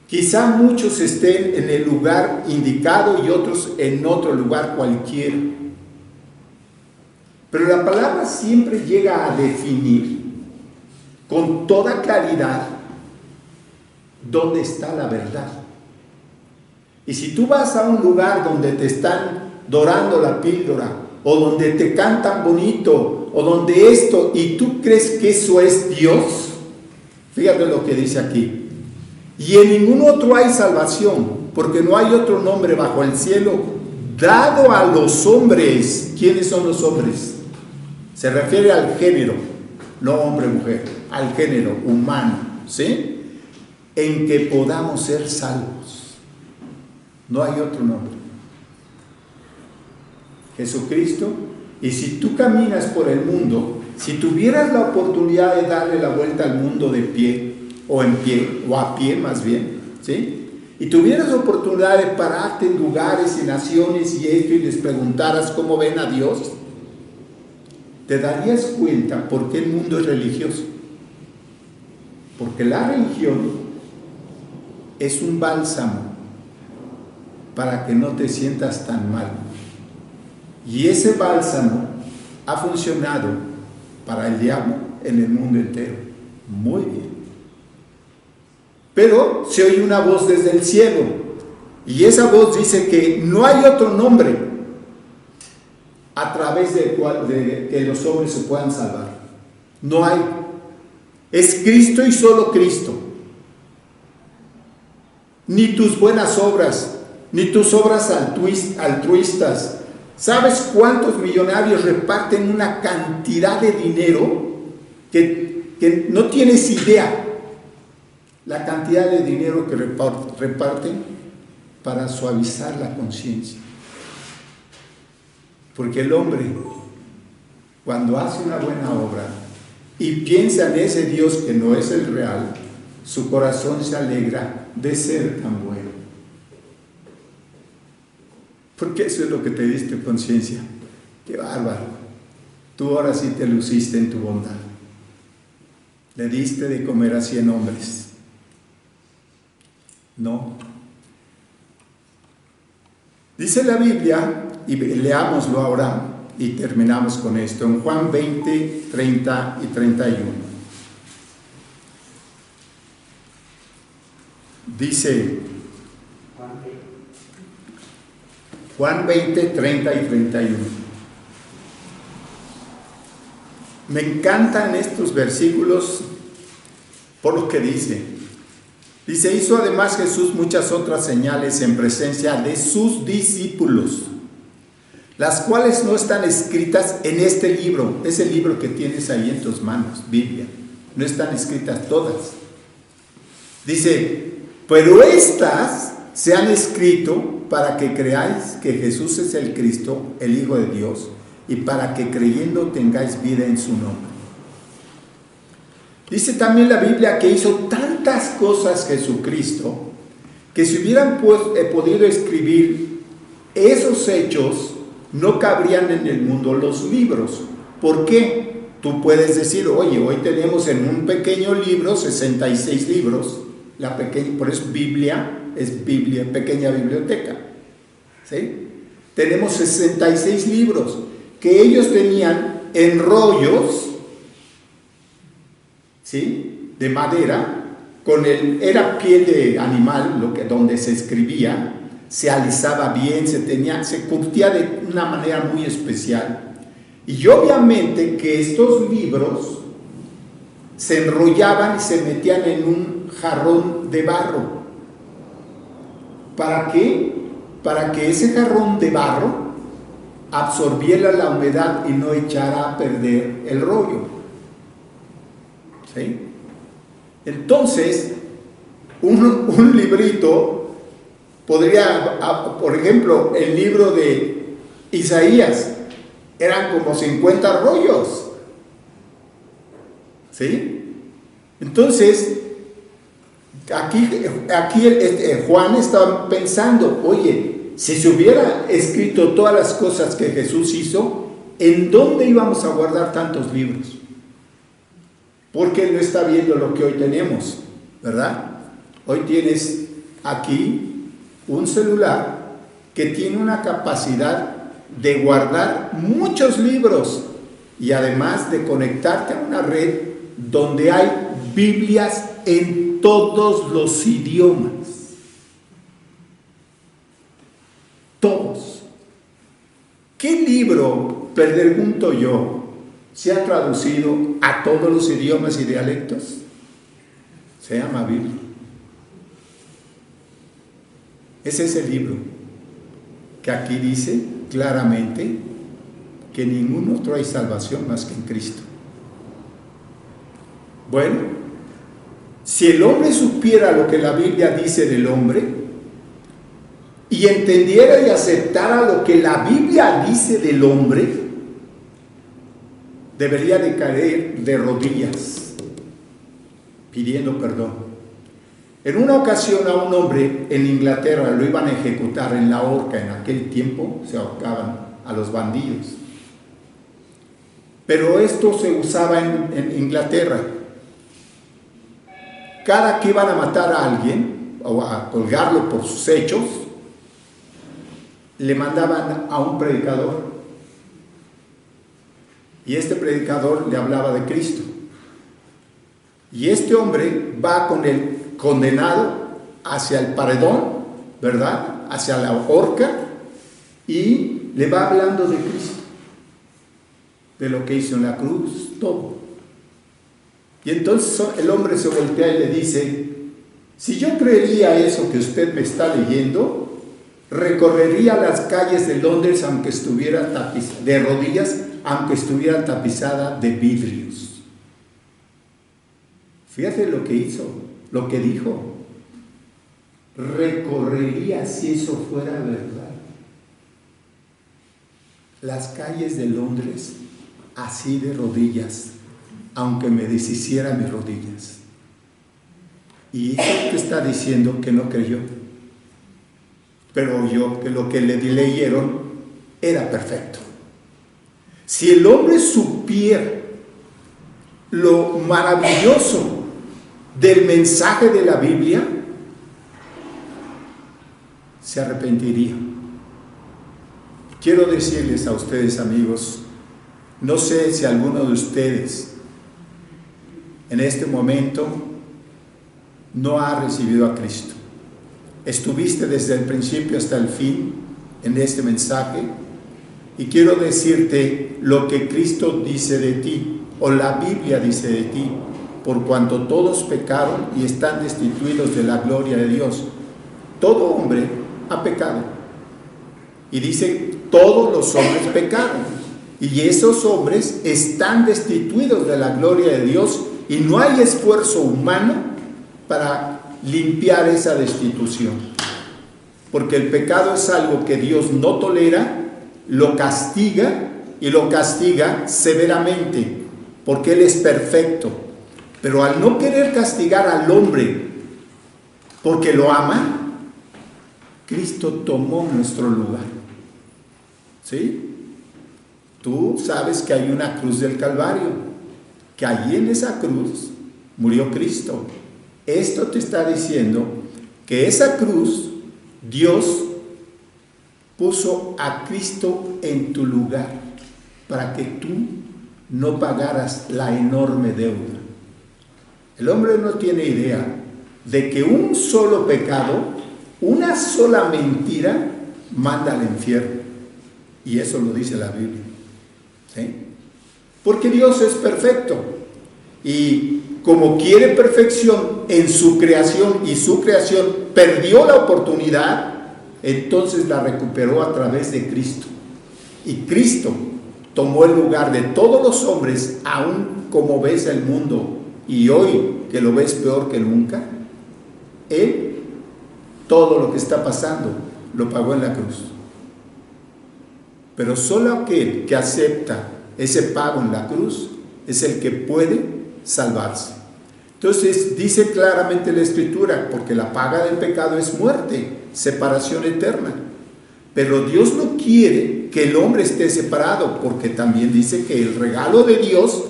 quizá muchos estén en el lugar indicado y otros en otro lugar cualquiera, pero la palabra siempre llega a definir con toda claridad dónde está la verdad. Y si tú vas a un lugar donde te están dorando la píldora, o donde te cantan bonito, o donde esto, y tú crees que eso es Dios, fíjate lo que dice aquí, y en ningún otro hay salvación, porque no hay otro nombre bajo el cielo dado a los hombres. ¿Quiénes son los hombres? Se refiere al género, no hombre-mujer, al género humano, ¿sí? En que podamos ser salvos. No hay otro nombre. Jesucristo. Y si tú caminas por el mundo, si tuvieras la oportunidad de darle la vuelta al mundo de pie, o en pie, o a pie más bien, ¿sí? Y tuvieras la oportunidad de pararte en lugares y naciones y esto, y les preguntaras cómo ven a Dios, te darías cuenta por qué el mundo es religioso. Porque la religión es un bálsamo para que no te sientas tan mal. Y ese bálsamo ha funcionado para el diablo en el mundo entero. Muy bien. Pero se oye una voz desde el cielo, y esa voz dice que no hay otro nombre a través del cual que los hombres se puedan salvar. No hay. Es Cristo y solo Cristo. Ni tus buenas obras, ni tus obras altruistas. ¿Sabes cuántos millonarios reparten una cantidad de dinero que no tienes idea? La cantidad de dinero que reparten para suavizar la conciencia. Porque el hombre, cuando hace una buena obra y piensa en ese Dios que no es el real, su corazón se alegra de ser tan bueno. Porque eso es lo que te diste conciencia. ¡Qué bárbaro! Tú ahora sí te luciste en tu bondad. Le diste de comer a 100 hombres. No. Dice la Biblia, y leámoslo ahora y terminamos con esto, en Juan 20, 30 y 31. Dice Juan 20, 30 y 31. Me encantan estos versículos por lo que dice. Dice, hizo además Jesús muchas otras señales en presencia de sus discípulos, las cuales no están escritas en este libro, ese libro que tienes ahí en tus manos, Biblia. No están escritas todas. Dice, pero estas se han escrito para que creáis que Jesús es el Cristo, el Hijo de Dios, y para que creyendo tengáis vida en su nombre. Dice también la Biblia que hizo tantas cosas Jesucristo, que si hubieran podido escribir esos hechos, no cabrían en el mundo los libros. ¿Por qué? Tú puedes decir, oye, hoy tenemos en un pequeño libro 66 libros, por eso Biblia es Biblia, pequeña biblioteca, ¿sí? Tenemos 66 libros que ellos tenían en rollos, ¿sí?, de madera, era piel de animal, donde se escribía, se alisaba bien, se curtía de una manera muy especial. Y obviamente que estos libros se enrollaban y se metían en un jarrón de barro. ¿Para qué? Para que ese jarrón de barro absorbiera la humedad y no echara a perder el rollo. ¿Sí? Entonces, un librito podría, por ejemplo, el libro de Isaías, eran como 50 rollos. ¿Sí? Entonces, aquí Juan estaba pensando, oye, si se hubiera escrito todas las cosas que Jesús hizo, ¿en dónde íbamos a guardar tantos libros? Porque él no está viendo lo que hoy tenemos, ¿verdad? Hoy tienes aquí un celular que tiene una capacidad de guardar muchos libros y además de conectarte a una red donde hay Biblias en todos los idiomas. Todos. ¿Qué libro, pregunto yo, se ha traducido a todos los idiomas y dialectos? Se llama Biblia. Ese es el libro que aquí dice claramente que en ningún otro hay salvación más que en Cristo. Bueno, si el hombre supiera lo que la Biblia dice del hombre y entendiera y aceptara lo que la Biblia dice del hombre, debería de caer de rodillas pidiendo perdón. En una ocasión a un hombre en Inglaterra lo iban a ejecutar en la horca. En aquel tiempo se ahorcaban a los bandidos. Pero esto se usaba en Inglaterra. Cada que iban a matar a alguien o a colgarlo por sus hechos, le mandaban a un predicador. Y este predicador le hablaba de Cristo. Y este hombre va con el condenado hacia el paredón, ¿verdad? Hacia la horca, y le va hablando de Cristo, de lo que hizo en la cruz, todo. Y entonces el hombre se voltea y le dice: si yo creería eso que usted me está leyendo, recorrería las calles de Londres aunque estuviera de rodillas, aunque estuviera tapizada de vidrios. Fíjate lo que hizo, lo que dijo. Recorrería, si eso fuera verdad, las calles de Londres así de rodillas, aunque me deshiciera mis rodillas. Y eso te está diciendo que no creyó, pero oyó que lo que le leyeron era perfecto. Si el hombre supiera lo maravilloso del mensaje de la Biblia, se arrepentiría. Quiero decirles a ustedes, amigos, no sé si alguno de ustedes en este momento no ha recibido a Cristo. Estuviste desde el principio hasta el fin en este mensaje, y quiero decirte lo que Cristo dice de ti, o la Biblia dice de ti: por cuanto todos pecaron y están destituidos de la gloria de Dios. Todo hombre ha pecado. Y dice: todos los hombres pecaron. Y esos hombres están destituidos de la gloria de Dios, y no hay esfuerzo humano para limpiar esa destitución. Porque el pecado es algo que Dios no tolera, lo castiga, y lo castiga severamente, porque Él es perfecto. Pero al no querer castigar al hombre porque lo ama, Cristo tomó nuestro lugar. ¿Sí? Tú sabes que hay una cruz del Calvario, que allí en esa cruz murió Cristo. Esto te está diciendo que esa cruz, Dios puso a Cristo en tu lugar para que tú no pagaras la enorme deuda. El hombre no tiene idea de que un solo pecado, una sola mentira, manda al infierno. Y eso lo dice la Biblia. ¿Sí? Porque Dios es perfecto. Y como quiere perfección en su creación, y su creación perdió la oportunidad, entonces la recuperó a través de Cristo. Y Cristo tomó el lugar de todos los hombres, aún como ves el mundo y hoy que lo ves peor que nunca. Él, todo lo que está pasando, lo pagó en la cruz. Pero solo aquel que acepta ese pago en la cruz es el que puede salvarse. Entonces dice claramente la Escritura: porque la paga del pecado es muerte, separación eterna. Pero Dios no quiere que el hombre esté separado, porque también dice que el regalo de Dios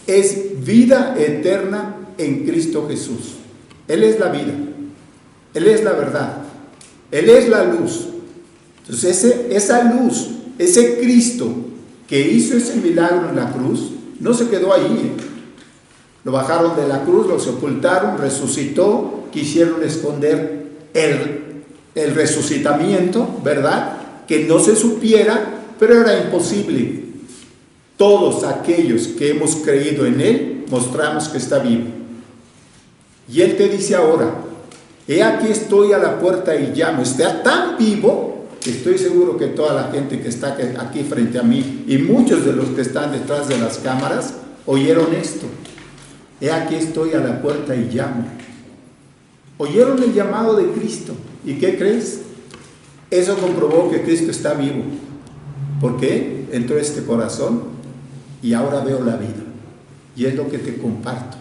es vida eterna en Cristo Jesús. Él es la vida, Él es la verdad, Él es la luz. Entonces esa luz, ese Cristo que hizo ese milagro en la cruz, no se quedó ahí. Lo bajaron de la cruz, lo sepultaron, resucitó, quisieron esconder el resucitamiento, ¿verdad? Que no se supiera, pero era imposible. Todos aquellos que hemos creído en Él, mostramos que está vivo. Y Él te dice ahora: He aquí estoy a la puerta y llamo. Está tan vivo que estoy seguro que toda la gente que está aquí frente a mí y muchos de los que están detrás de las cámaras oyeron esto. He aquí estoy a la puerta y llamo. Oyeron el llamado de Cristo. ¿Y qué crees? Eso comprobó que Cristo está vivo. ¿Por qué? Entró a este corazón y ahora veo la vida. Y es lo que te comparto.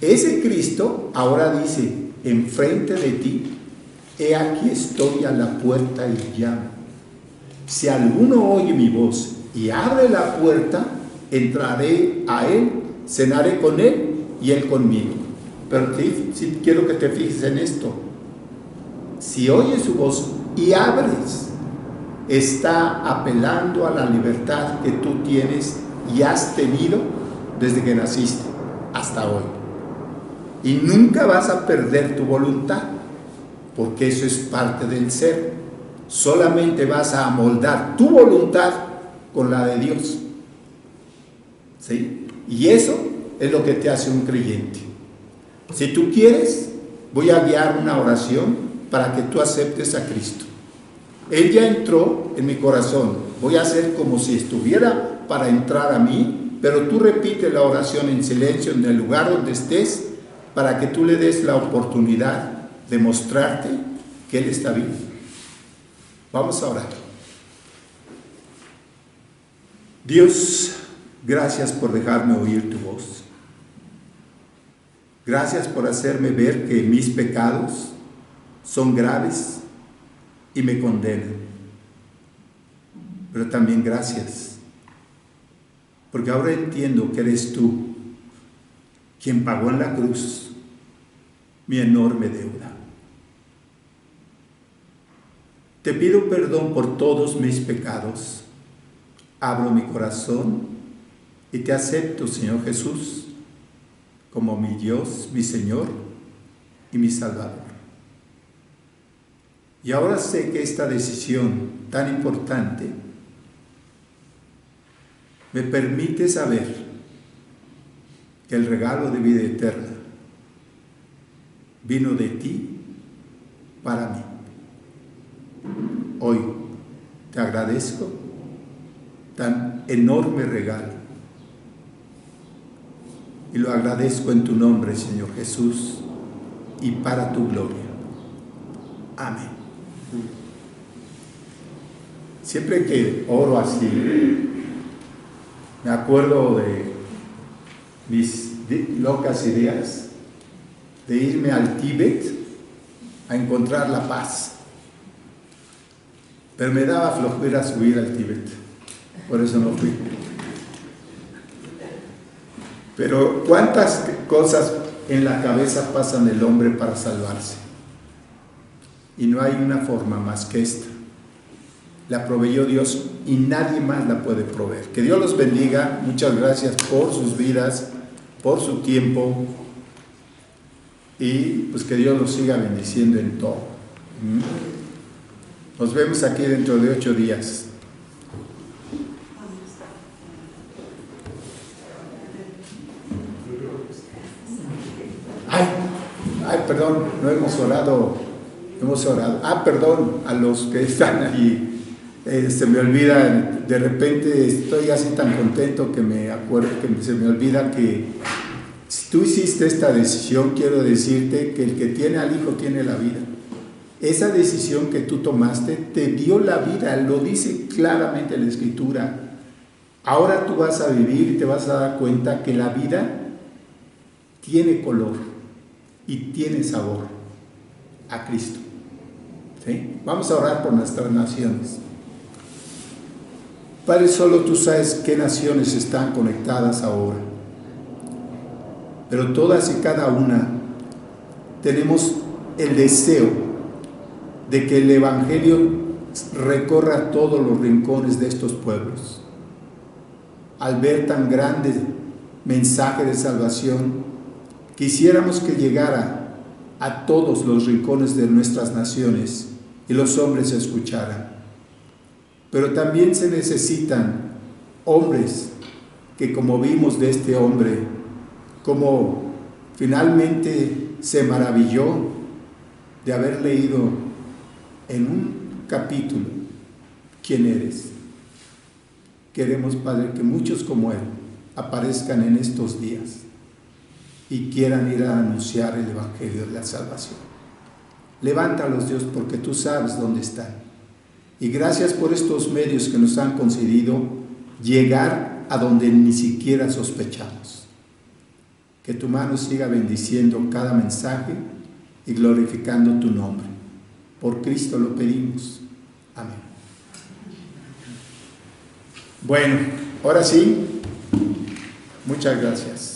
Ese Cristo ahora dice, enfrente de ti, he aquí estoy a la puerta y llamo. Si alguno oye mi voz y abre la puerta, entraré a él, cenaré con él y él conmigo. Pero sí quiero que te fijes en esto. Si oyes su voz y abres, está apelando a la libertad que tú tienes y has tenido desde que naciste hasta hoy. Y nunca vas a perder tu voluntad, porque eso es parte del ser. Solamente vas a amoldar tu voluntad con la de Dios. ¿Sí? Y eso es lo que te hace un creyente. Si tú quieres, voy a guiar una oración para que tú aceptes a Cristo. Él ya entró en mi corazón. Voy a hacer como si estuviera para entrar a mí, pero tú repite la oración en silencio en el lugar donde estés, para que tú le des la oportunidad de mostrarte que Él está vivo. Vamos a orar. Dios, gracias por dejarme oír tu voz. Gracias por hacerme ver que mis pecados son graves y me condenan. Pero también gracias, porque ahora entiendo que eres tú quien pagó en la cruz mi enorme deuda. Te pido perdón por todos mis pecados. Abro mi corazón y te acepto, Señor Jesús, como mi Dios, mi Señor y mi Salvador. Y ahora sé que esta decisión tan importante me permite saber que el regalo de vida eterna vino de ti para mí. Hoy te agradezco tan enorme regalo y lo agradezco en tu nombre, Señor Jesús, y para tu gloria. Amén. Siempre que oro así, me acuerdo de mis locas ideas de irme al Tíbet a encontrar la paz. Pero me daba flojera subir al Tíbet, por eso no fui. Pero ¿cuántas cosas en la cabeza pasan el hombre para salvarse? Y no hay una forma más que esta. La proveyó Dios y nadie más la puede proveer. Que Dios los bendiga. Muchas gracias por sus vidas, por su tiempo, y pues que Dios los siga bendiciendo en todo. Nos vemos aquí dentro de 8 días. Ay, perdón, no hemos orado. Perdón a los que están allí. Se me olvida, de repente estoy así tan contento que me acuerdo, que se me olvida que si tú hiciste esta decisión, quiero decirte que el que tiene al Hijo tiene la vida. Esa decisión que tú tomaste te dio la vida, lo dice claramente la Escritura. Ahora tú vas a vivir y te vas a dar cuenta que la vida tiene color y tiene sabor a Cristo. ¿Sí? Vamos a orar por nuestras naciones. Padre, solo tú sabes qué naciones están conectadas ahora, pero todas y cada una tenemos el deseo de que el Evangelio recorra todos los rincones de estos pueblos. Al ver tan grande mensaje de salvación, quisiéramos que llegara a todos los rincones de nuestras naciones y los hombres escucharan. Pero también se necesitan hombres que, como vimos de este hombre, como finalmente se maravilló de haber leído en un capítulo quién eres. Queremos, Padre, que muchos como Él aparezcan en estos días y quieran ir a anunciar el Evangelio de la salvación. Levántalos, Dios, porque tú sabes dónde están. Y gracias por estos medios que nos han concedido llegar a donde ni siquiera sospechamos. Que tu mano siga bendiciendo cada mensaje y glorificando tu nombre. Por Cristo lo pedimos. Amén. Bueno, ahora sí, muchas gracias.